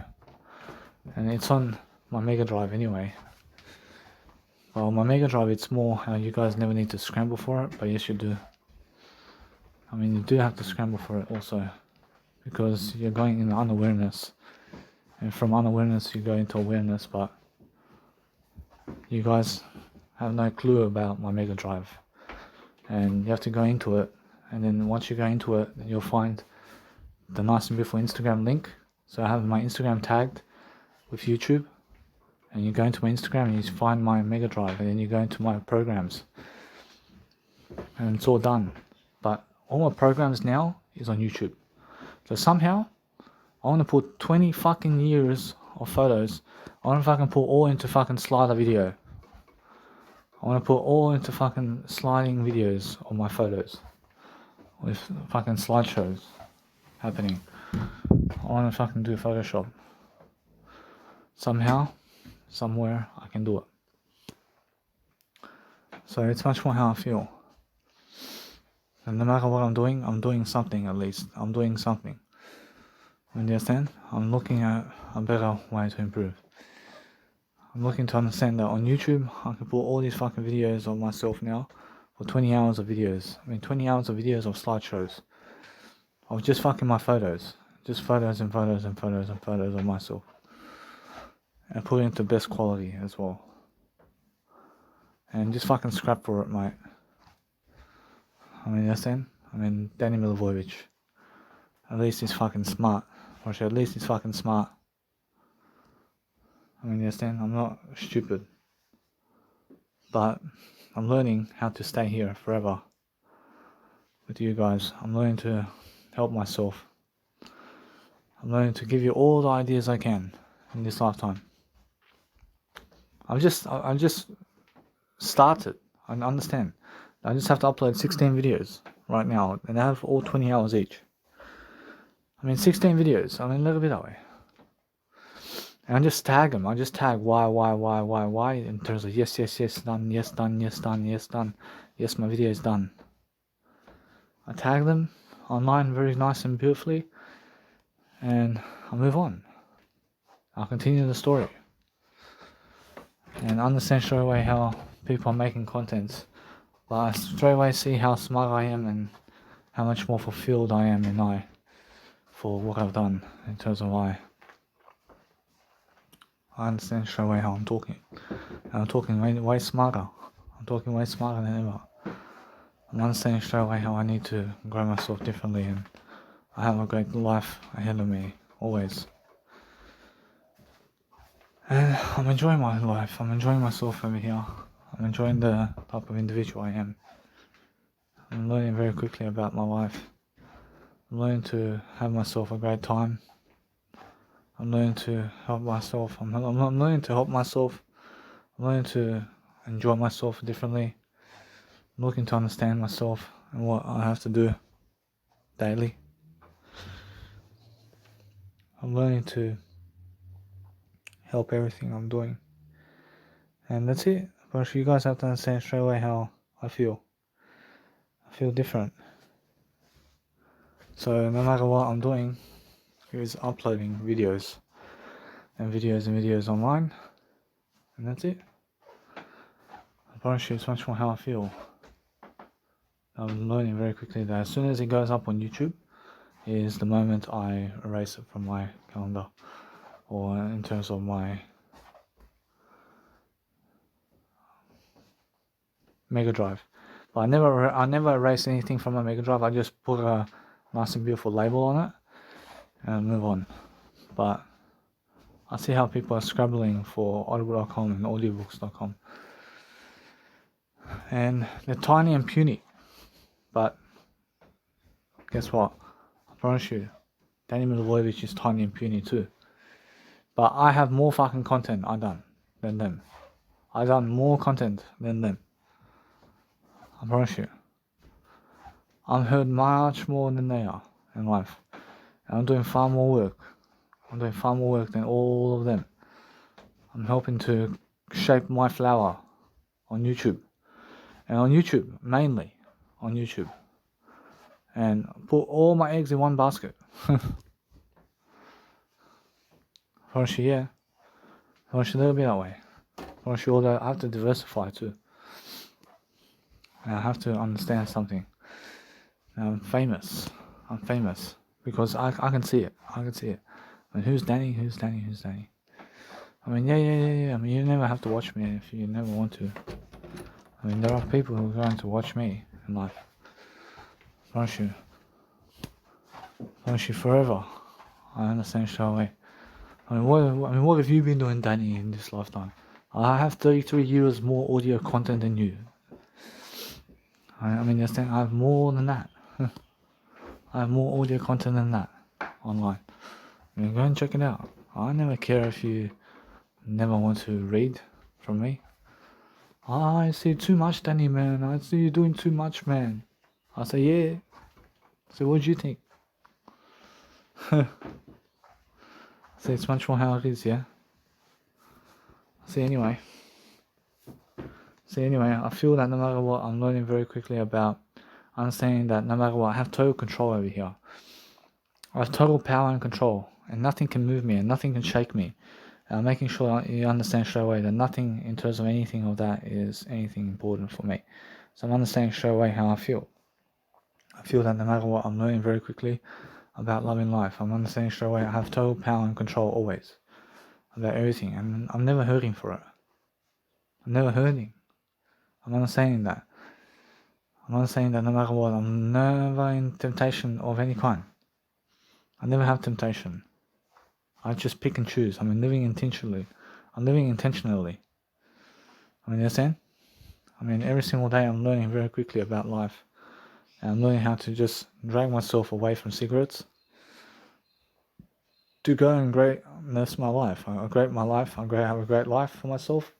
A: And it's on my Mega Drive anyway. Well, my Mega Drive, it's more how you guys never need to scramble for it, but yes you do. I mean, you do have to scramble for it also, because you're going in unawareness, and from unawareness you go into awareness, but you guys have no clue about my Mega Drive, and you have to go into it, and then once you go into it, then you'll find the nice and beautiful Instagram link. So I have my Instagram tagged with YouTube, and you go into my Instagram and you find my Mega Drive, and then you go into my programs, and it's all done. But all my programs now is on YouTube. So somehow I want to put 20 fucking years of photos. I want to fucking put all into fucking slider video. I want to put all into fucking sliding videos of my photos with fucking slideshows happening. I want to fucking do Photoshop. Somehow, somewhere, I can do it. So it's much more how I feel. And no matter what I'm doing something at least. I'm doing something. You understand? I'm looking at a better way to improve. I'm looking to understand that on YouTube, I can put all these fucking videos of myself now for 20 hours of videos. I mean, 20 hours of videos of slideshows. Of just fucking my photos. Just photos and photos and photos and photos of myself. And put it into best quality as well. And just fucking scrap for it, mate. I mean, understand? I mean, Danny Milivojevic. At least he's fucking smart. Or at least he's fucking smart. I mean, understand? I'm not stupid. But I'm learning how to stay here forever with you guys. I'm learning to help myself. I'm learning to give you all the ideas I can in this lifetime. I just started. I understand. I just have to upload 16 videos right now, and I have all 20 hours each. I mean, 16 videos. I mean, a little bit that way. And I just tag them. I just tag why, in terms of yes, done, yes, done, yes, done, yes, done. Yes, my video is done. I tag them online very nice and beautifully, and I'll move on. I'll continue the story. And understand straight away how people are making contents. But I straight away see how smart I am and how much more fulfilled I am in I for what I've done in terms of I understand straight away how I'm talking. And I'm talking way smarter. I'm talking way smarter than ever. I'm understanding straight away how I need to grow myself differently, and I have a great life ahead of me, always. And I'm enjoying my life. I'm enjoying myself over here. I'm I'm enjoying the type of individual I am. I'm learning very quickly about my life. I'm learning to have myself a great time. I'm learning to help myself. I'm learning to help myself. I'm learning to enjoy myself differently. I'm looking to understand myself and what I have to do daily. I'm learning to help everything I'm doing. And that's it. But you guys have to understand straight away how I feel. I feel different. So no matter what I'm doing, is uploading videos and videos online. And that's it. I promise you it's much more how I feel. I'm learning very quickly that as soon as it goes up on YouTube is the moment I erase it from my calendar, or in terms of my Mega Drive. But I never erase anything from my Mega Drive. I just put a nice and beautiful label on it and move on. But I see how people are scrabbling for audible.com and audiobooks.com, and they're tiny and puny. But guess what? I promise you, Danny Milivojevic is tiny and puny too. But I have more fucking content than them. I done more content than them. I promise you. I'm heard much more than they are in life. And I'm doing far more work. I'm doing far more work than all of them. I'm helping to shape my flower on YouTube. And on YouTube, mainly on YouTube. And put all my eggs in one basket. Promise you, yeah. Promise you that'll be that way. Promise you all that I have to diversify too. And I have to understand something. I'm famous because I can see it. I mean, who's Danny? I mean, yeah. I mean, you never have to watch me if you never want to. I mean, there are people who are going to watch me in life. Promise you forever. I understand straight away. I mean, what have you been doing, Danny, in this lifetime? I have 33 years more audio content than you. I mean, understand? I have more than that. I have more audio content than that online. I mean, go and check it out. I never care if you never want to read from me. I see too much, Danny, man. I see you doing too much, man. I say, yeah. So what do you think? So it's much more how it is, yeah? See, anyway, I feel that no matter what, I'm learning very quickly about understanding that no matter what, I have total control over here. I have total power and control, and nothing can move me, and nothing can shake me. And I'm making sure you understand straight away that nothing in terms of anything of that is anything important for me. So I'm understanding straight away how I feel. I feel that no matter what, I'm learning very quickly about loving life. I'm understanding straight away I have total power and control always about everything, and I'm never hurting for it. I'm never hurting. I'm understanding that. I'm understanding that no matter what, I'm never in temptation of any kind. I never have temptation. I just pick and choose. I'm living intentionally. I mean, you understand? I mean, every single day I'm learning very quickly about life. And I'm learning how to just drag myself away from cigarettes to go and greatness my life. I have a great life for myself.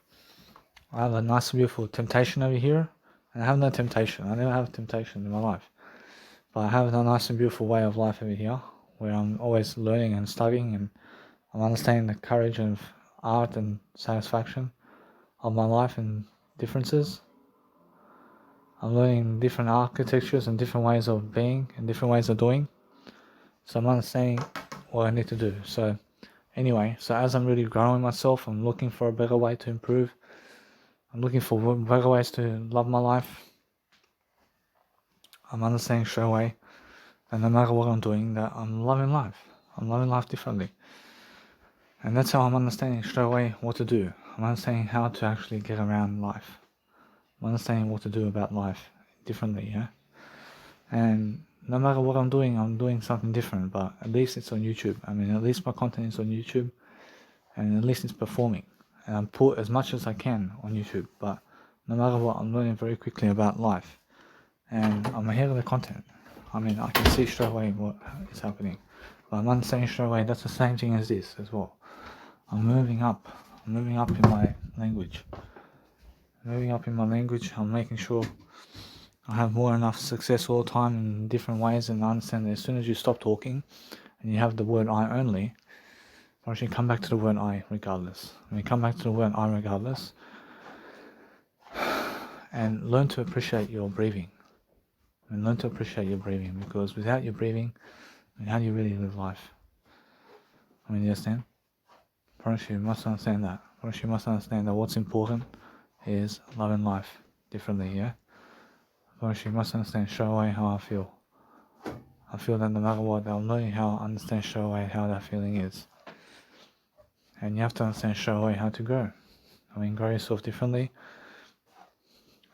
A: I have a nice, beautiful temptation over here. And I have no temptation. I never have temptation in my life. But I have a nice and beautiful way of life over here, where I'm always learning and studying, and I'm understanding the courage of art and satisfaction of my life and differences. I'm learning different architectures and different ways of being and different ways of doing. So I'm understanding what I need to do. So anyway, so as I'm really growing myself, I'm looking for a better way to improve. I'm looking for better ways to love my life. I'm understanding straight away that no matter what I'm doing, that I'm loving life. I'm loving life differently. And that's how I'm understanding straight away what to do. I'm understanding how to actually get around life. I'm understanding what to do about life differently, yeah? And no matter what I'm doing something different, but at least it's on YouTube. I mean, at least my content is on YouTube, and at least it's performing. And I put as much as I can on YouTube, but no matter what, I'm learning very quickly about life, and I'm ahead of the content. I mean, I can see straight away what is happening. But I'm understanding straight away that's the same thing as this as well. I'm moving up. I'm moving up in my language. I'm making sure I have more enough success all the time in different ways, and I understand that as soon as you stop talking and you have the word I only, or you come back to the word I regardless. When you come back to the word I regardless, and learn to appreciate your breathing. And learn to appreciate your breathing, because without your breathing, I mean, how do you really live life? I mean, you understand? First, you must understand that. First, you must understand that what's important is loving life differently, yeah? First, you must understand straight away how I feel. I feel that no matter what, I'm learning how I understand straight away how that feeling is. And you have to understand straight away how to grow. I mean, grow yourself differently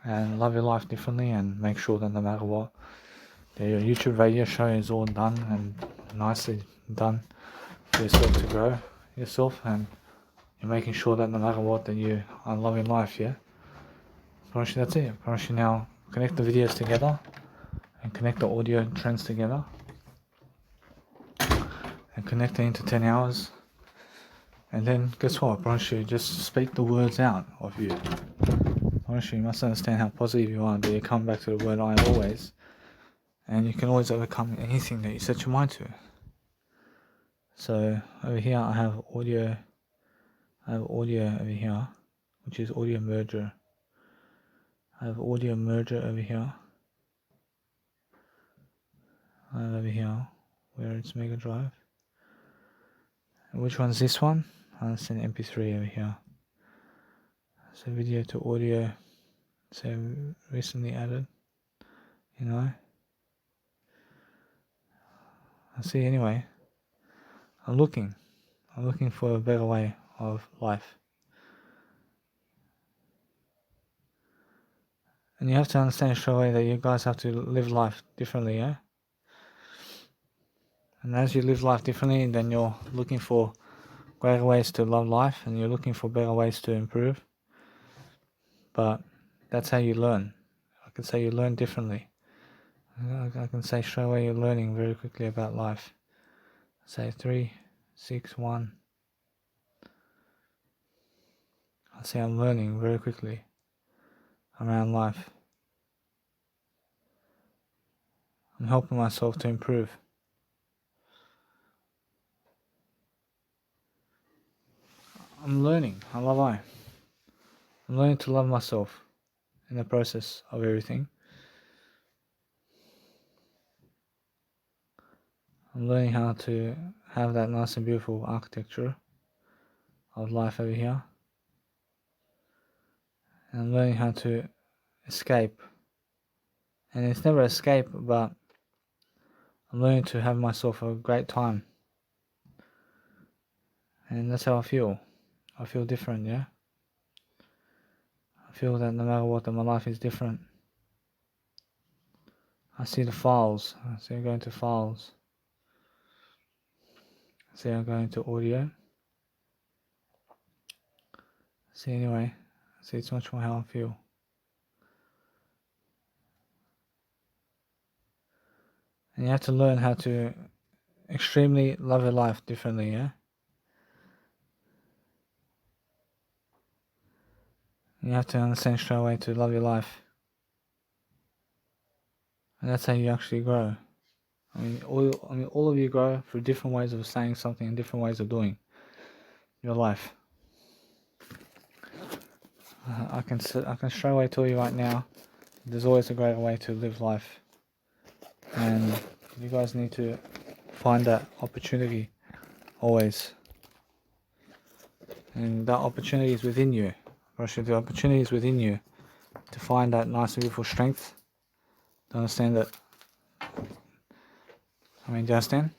A: and love your life differently, and make sure that no matter what, your YouTube radio show is all done and nicely done for yourself to grow yourself, and you're making sure that no matter what, that you are loving life, yeah? Probably that's it. Probably now connect the videos together and connect the audio trends together and connect it into 10 hours, and then guess what? Probably just speak the words out of you. Probably you must understand how positive you are, that you come back to the word I always, and you can always overcome anything that you set your mind to. So over here I have audio over here, which is audio merger. I have audio merger over here. I have over here where it's Mega Drive. And which one's this one? It's an MP3 over here. So video to audio, so recently added, you know. I see anyway. I'm looking for a better way of life. And you have to understand straight away that you guys have to live life differently, yeah? And as you live life differently, then you're looking for greater ways to love life, and you're looking for better ways to improve. But that's how you learn. I can say you learn differently. I can say straight away you're learning very quickly about life. Say 3, 6, 1. I say I'm learning very quickly around life. I'm helping myself to improve. I'm learning. I love life. I'm learning to love myself in the process of everything. I'm learning how to have that nice and beautiful architecture of life over here. And I'm learning how to escape. And it's never escape, but I'm learning to have myself a great time. And that's how I feel. I feel different, yeah? I feel that no matter what, that my life is different. I see the files. I see I'm going to files. See I'm going to audio. See anyway. See it's much more how I feel. And you have to learn how to extremely love your life differently, yeah? You have to understand straight away to love your life. And that's how you actually grow. I mean, all of you grow through different ways of saying something and different ways of doing your life. I can straight away tell you right now, there's always a greater way to live life. And you guys need to find that opportunity always. And that opportunity is within you. Actually, the opportunity is within you to find that nice and beautiful strength. To understand that. I mean, do you understand?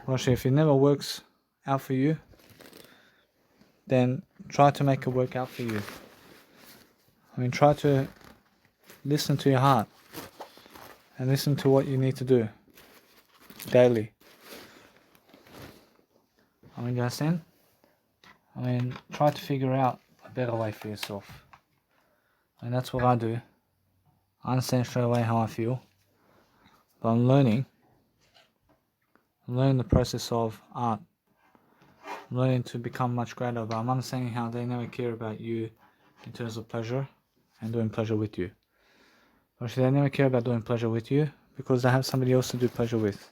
A: Actually, if it never works out for you, then try to make it work out for you. I mean, try to listen to your heart and listen to what you need to do daily. I mean, you understand? I mean, try to figure out a better way for yourself. And that's what I do. I understand straight away how I feel, but I'm learning the process of art. I'm learning to become much greater, but I'm understanding how they never care about you in terms of pleasure and doing pleasure with you. Actually, they never care about doing pleasure with you because they have somebody else to do pleasure with.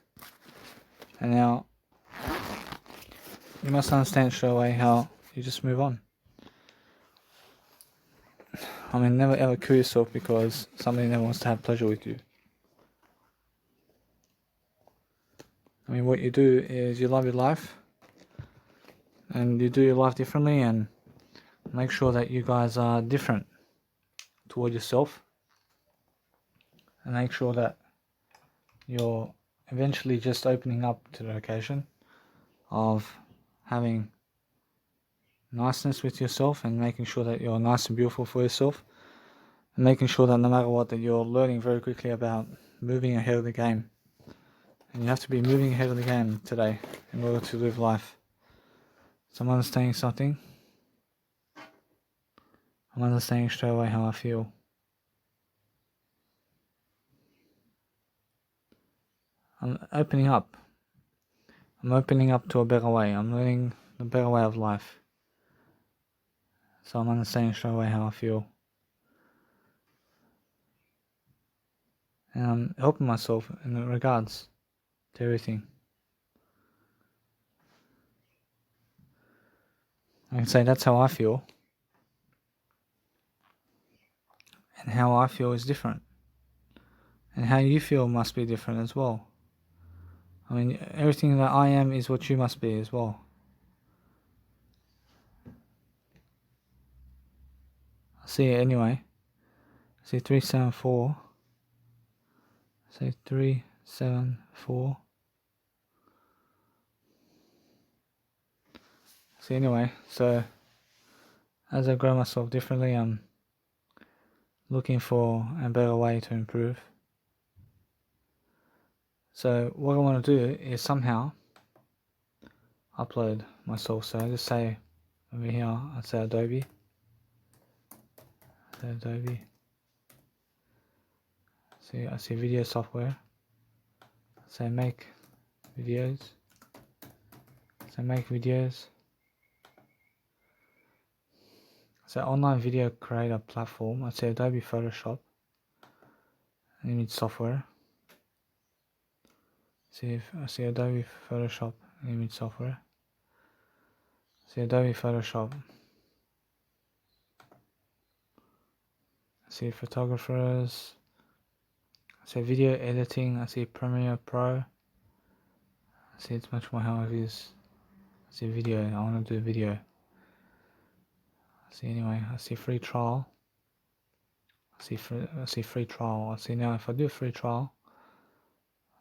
A: And now, you must understand straight away how you just move on. I mean, never ever kill yourself because somebody never wants to have pleasure with you. I mean, what you do is you love your life and you do your life differently and make sure that you guys are different toward yourself and make sure that you're eventually just opening up to the occasion of having niceness with yourself and making sure that you're nice and beautiful for yourself and making sure that no matter what that you're learning very quickly about moving ahead of the game. And you have to be moving ahead of the game today in order to live life. So I'm understanding something. I'm understanding straight away how I feel. I'm opening up. I'm opening up to a better way. I'm learning the better way of life. So I'm understanding straight away how I feel. And I'm helping myself in regards to everything. I can say that's how I feel. And how I feel is different. And how you feel must be different as well. I mean, everything that I am is what you must be as well. I see it anyway. I see 374. I see 374. See anyway, so as I grow myself differently, I'm looking for a better way to improve. So what I want to do is somehow upload myself. So I just say over here, I say Adobe. See, I see video software. Say make videos. So make videos. So online video creator platform. I say Adobe Photoshop. Image software. See if I see Adobe Photoshop image software. See Adobe Photoshop. See photographers. I see video editing. I see Premiere Pro. I see it's much more how it is. I see video. I want to do video. I see anyway. I see free trial. I see free trial. I see now if I do a free trial.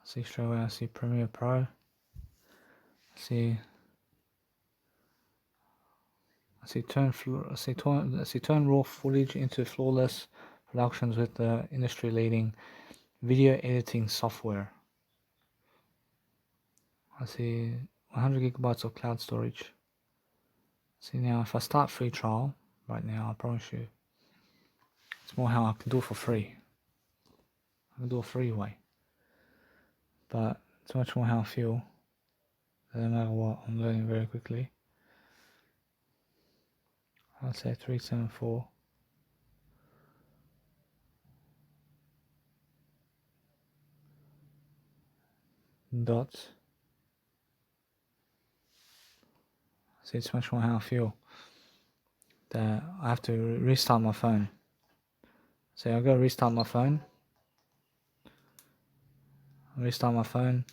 A: I see straight away. I see Premiere Pro. I see turn raw footage into flawless productions with the industry-leading video editing software. I see 100 gigabytes of cloud storage. See now, if I start free trial right now, I promise you, it's more how I can do it for free. I can do a free way, but it's much more how I feel. No matter what, I'm learning very quickly. I'll say 374. Dots. See, it's much more how I feel. That I have to restart my phone. So I'll go restart my phone. Restart my phone.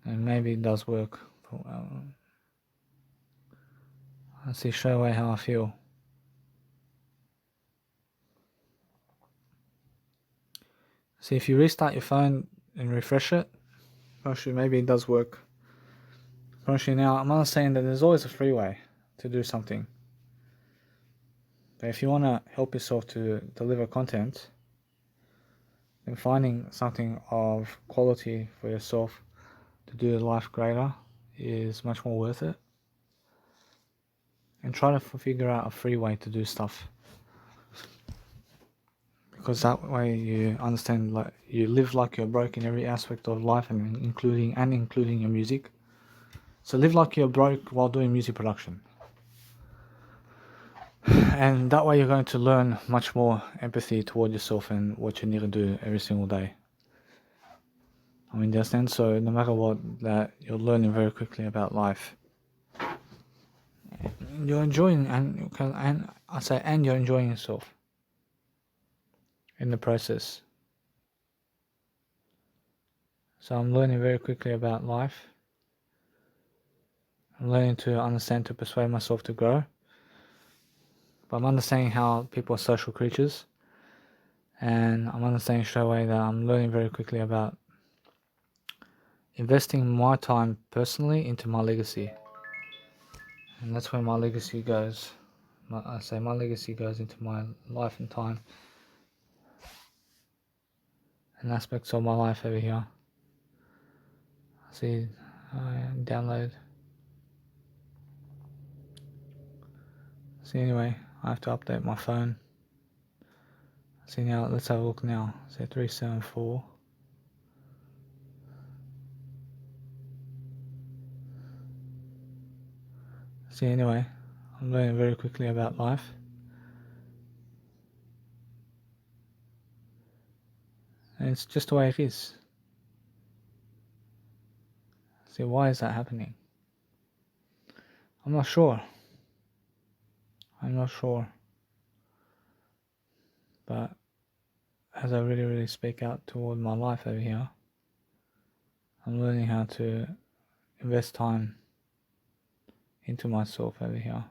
A: And maybe it does work. I see straight away how I feel. See, if you restart your phone and refresh it, actually maybe it does work. Actually now, I'm not saying that there's always a free way to do something. But if you want to help yourself to deliver content, then finding something of quality for yourself to do life greater is much more worth it. And try to figure out a free way to do stuff. because that way you understand, like, you live like you're broke in every aspect of life, and including your music. So live like you're broke while doing music production, and that way you're going to learn much more empathy toward yourself and what you need to do every single day. I mean, do you understand? So no matter what, that you're learning very quickly about life. You're enjoying, and you're enjoying yourself in the process. So I'm learning very quickly about life. I'm learning to understand, to persuade myself to grow. But I'm understanding how people are social creatures, and I'm understanding straight away that I'm learning very quickly about investing my time personally into my legacy. And that's where my legacy goes. My legacy goes into my life and time and aspects of my life over here. See, download. See, anyway, I have to update my phone. See, now let's have a look now. Say 374. See, anyway, I'm learning very quickly about life. And it's just the way it is. See, why is that happening? I'm not sure. But as I really speak out toward my life over here, I'm learning how to invest time into myself over here.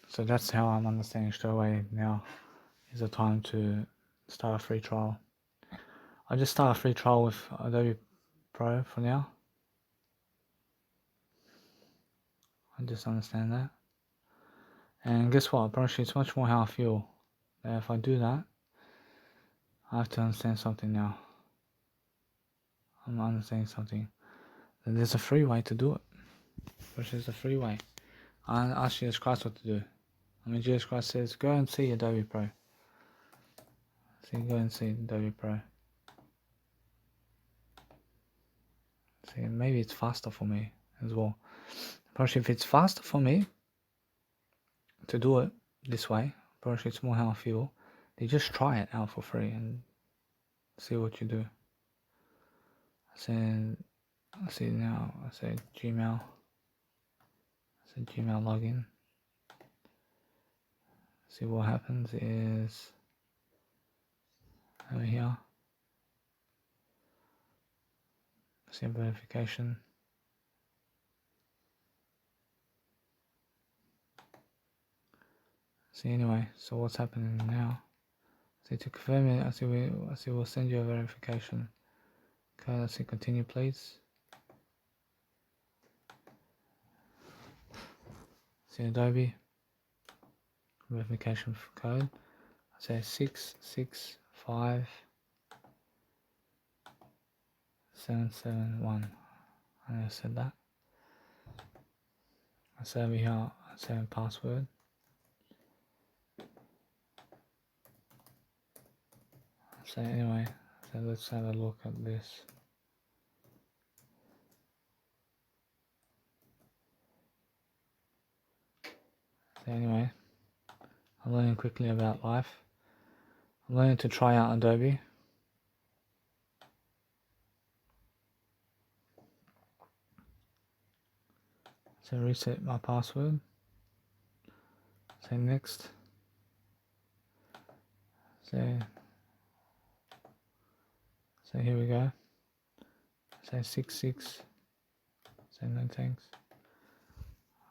A: So that's how I'm understanding straight away now is the time to start a free trial. I just start a free trial with Adobe Pro for now. I just understand that. And guess what? Apparently it's much more how I feel. That if I do that, I have to understand something now. I'm understanding something. That there's a free way to do it. Which is a free way. I asked Jesus Christ what to do. I mean, Jesus Christ says, go and see Adobe Pro. Go and see Adobe Pro. See, maybe it's faster for me as well. Apparently if it's faster for me to do it this way, apparently it's more how I feel, they just try it out for free and see what you do. I see now, I say Gmail. I say Gmail login. See what happens is over here. See verification. See anyway, so what's happening now? See to confirm it, I see we'll send you a verification. Okay, let's see continue please. See Adobe verification code. I say 665771. I never said that. I say over here, I say password. So anyway, so let's have a look at this. So anyway, I'm learning quickly about life. I'm learning to try out Adobe. So reset my password. Say next. So here we go. Say 66. Say no thanks.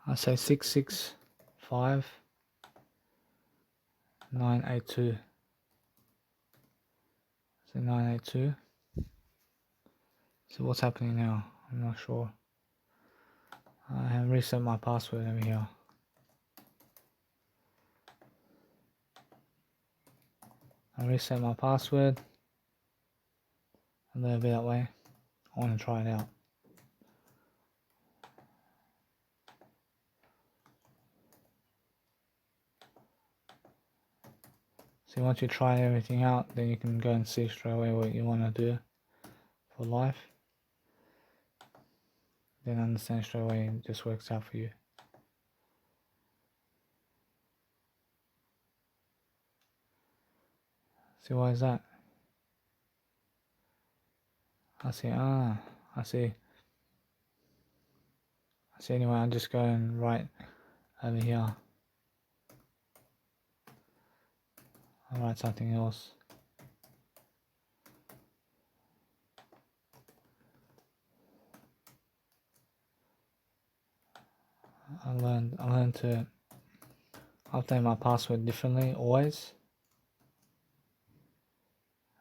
A: I say 665982. So 982. So what's happening now? I'm not sure. I have reset my password over here. I reset my password. A little bit that way. I want to try it out. So once you try everything out, then you can go and see straight away what you want to do for life. Then understand straight away it just works out for you. See, why is that? I see, I see. Anyway, I'll just go and write over here. I'll write something else. I learned to update my password differently always.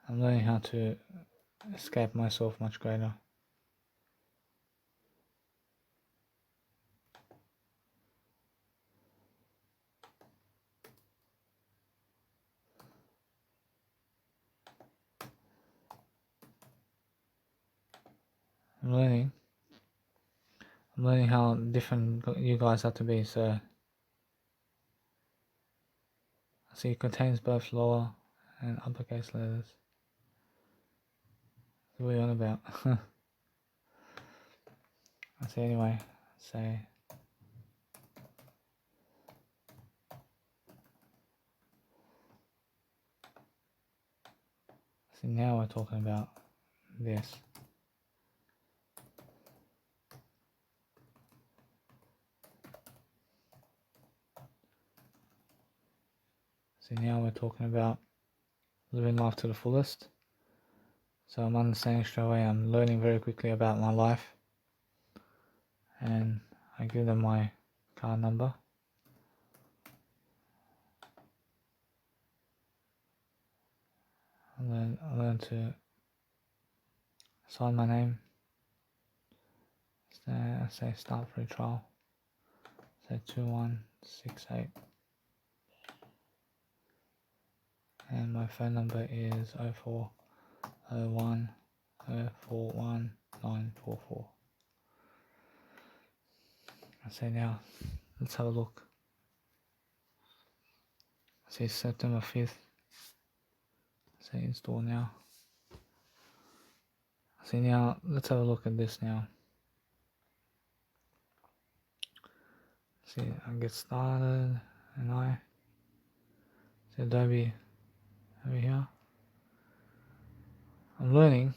A: I'm learning how to escape myself much greater. I'm learning how different you guys have to be. So I see it contains both lower and uppercase letters. What are you on about? I see, anyway, say see, now we're talking about this. See, now we're talking about living life to the fullest. So I'm understanding straight away, I'm learning very quickly about my life. And I give them my card number. I learn to sign my name. I say start free trial. Say 2168. And my phone number is 0401 041 944. I say now, let's have a look. I say September 5th. Say install now. I say now, let's have a look at this now. See, I get started and I see Adobe over here. I'm learning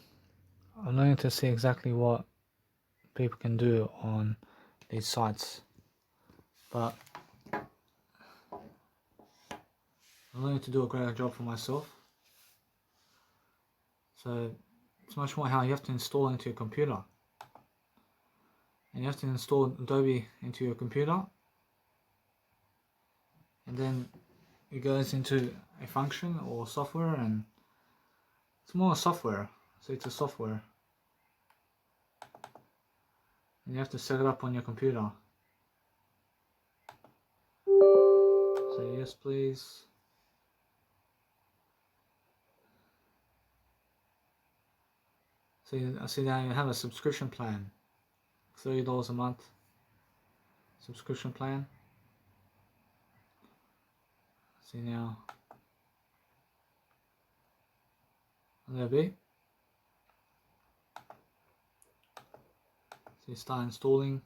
A: to see exactly what people can do on these sites, but I'm learning to do a greater job for myself. So it's much more how you have to install into your computer, and you have to install Adobe into your computer, and then it goes into a function or software, and it's more software. So it's a software, and you have to set it up on your computer. So yes, please. So I see that you have a subscription plan, $30 a month subscription plan. See now, Adobe. So you start installing.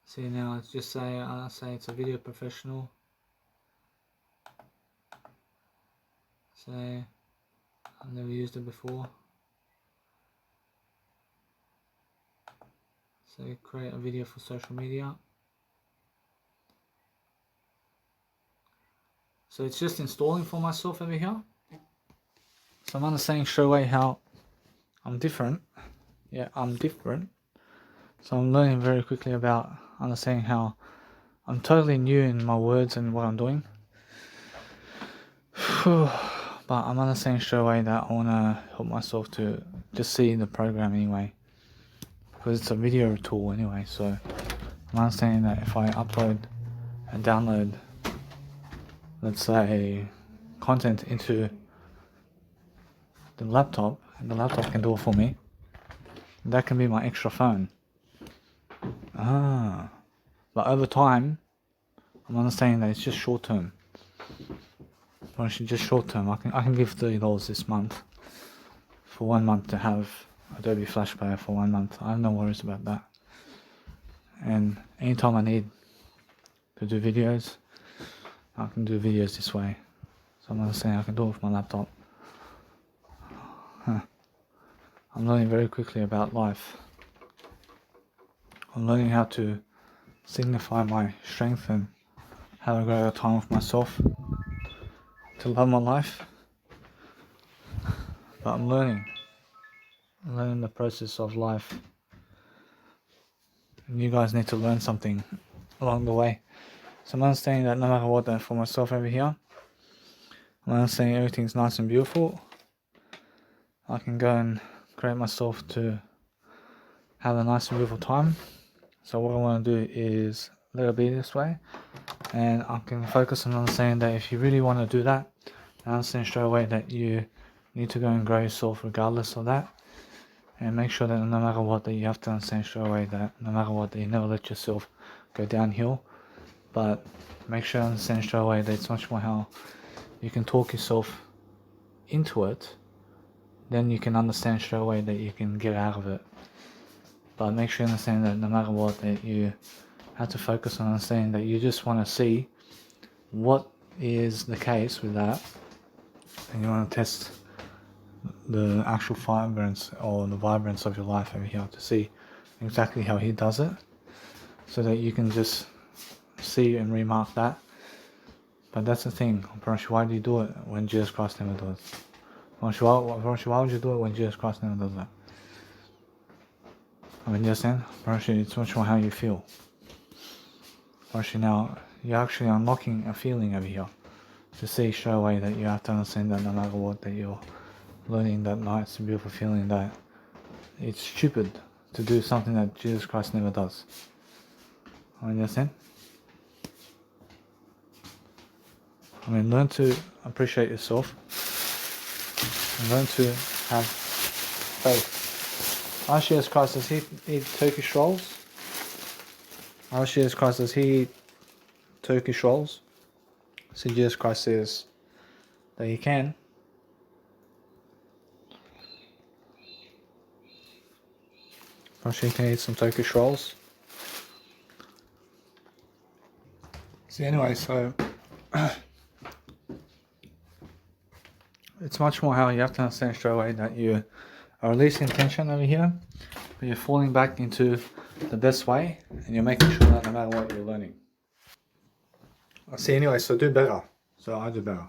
A: See now, it's just say it's a video professional. Say I've never used it before. Say create a video for social media. So it's just installing for myself over here. So I'm understanding straight away how I'm different. Yeah, I'm different. So I'm learning very quickly about understanding how I'm totally new in my words and what I'm doing. But I'm understanding straight away that I want to help myself to just see the program anyway, because it's a video tool anyway. So I'm understanding that if I upload and download, let's say, content into the laptop, and the laptop can do it for me, that can be my extra phone. But over time, I'm understanding that it's just short term. Honestly, just short term. I can give $30 this month for 1 month to have Adobe Flash Player for 1 month. I have no worries about that. And anytime I need to do videos, I can do videos this way. So I'm understanding I can do it with my laptop. I'm learning very quickly about life. I'm learning how to signify my strength and have a greater time with myself, to love my life. But I'm learning the process of life. And you guys need to learn something along the way. So I'm understanding that no matter what, that for myself over here, I'm understanding everything's nice and beautiful. I can go and create myself to have a nice and beautiful time. So what I want to do is let it be this way, and I can focus on understanding that if you really want to do that, I understand straight away that you need to go and grow yourself regardless of that, and make sure that no matter what, that you have to understand straight away that no matter what, that you never let yourself go downhill, but make sure you understand straight away that it's much more how you can talk yourself into it, then you can understand straight away that you can get out of it. But make sure you understand that no matter what, that you have to focus on understanding that you just want to see what is the case with that, and you want to test the actual vibrance or the vibrance of your life over here to see exactly how he does it, so that you can just see and remark that. But that's the thing, why do you do it when Jesus Christ never does? Why would you do it when Jesus Christ never does that? I mean, you understand? It's much more how you feel. Now, you're actually unlocking a feeling over here to see straight away that you have to understand that no matter what, that you're learning that nice and beautiful feeling that it's stupid to do something that Jesus Christ never does. I mean, you understand? I mean, learn to appreciate yourself and learn to have faith. Our Jesus Christ, does he eat Turkish rolls? Our Jesus Christ, does he eat Turkish rolls? See, Jesus Christ says that he can. Perhaps you can eat some Turkish rolls. See, anyway, so it's much more how you have to understand straight away that you are releasing tension over here, but you're falling back into the best way, and you're making sure that no matter what, you're learning. See, anyway, so do better. So I do better.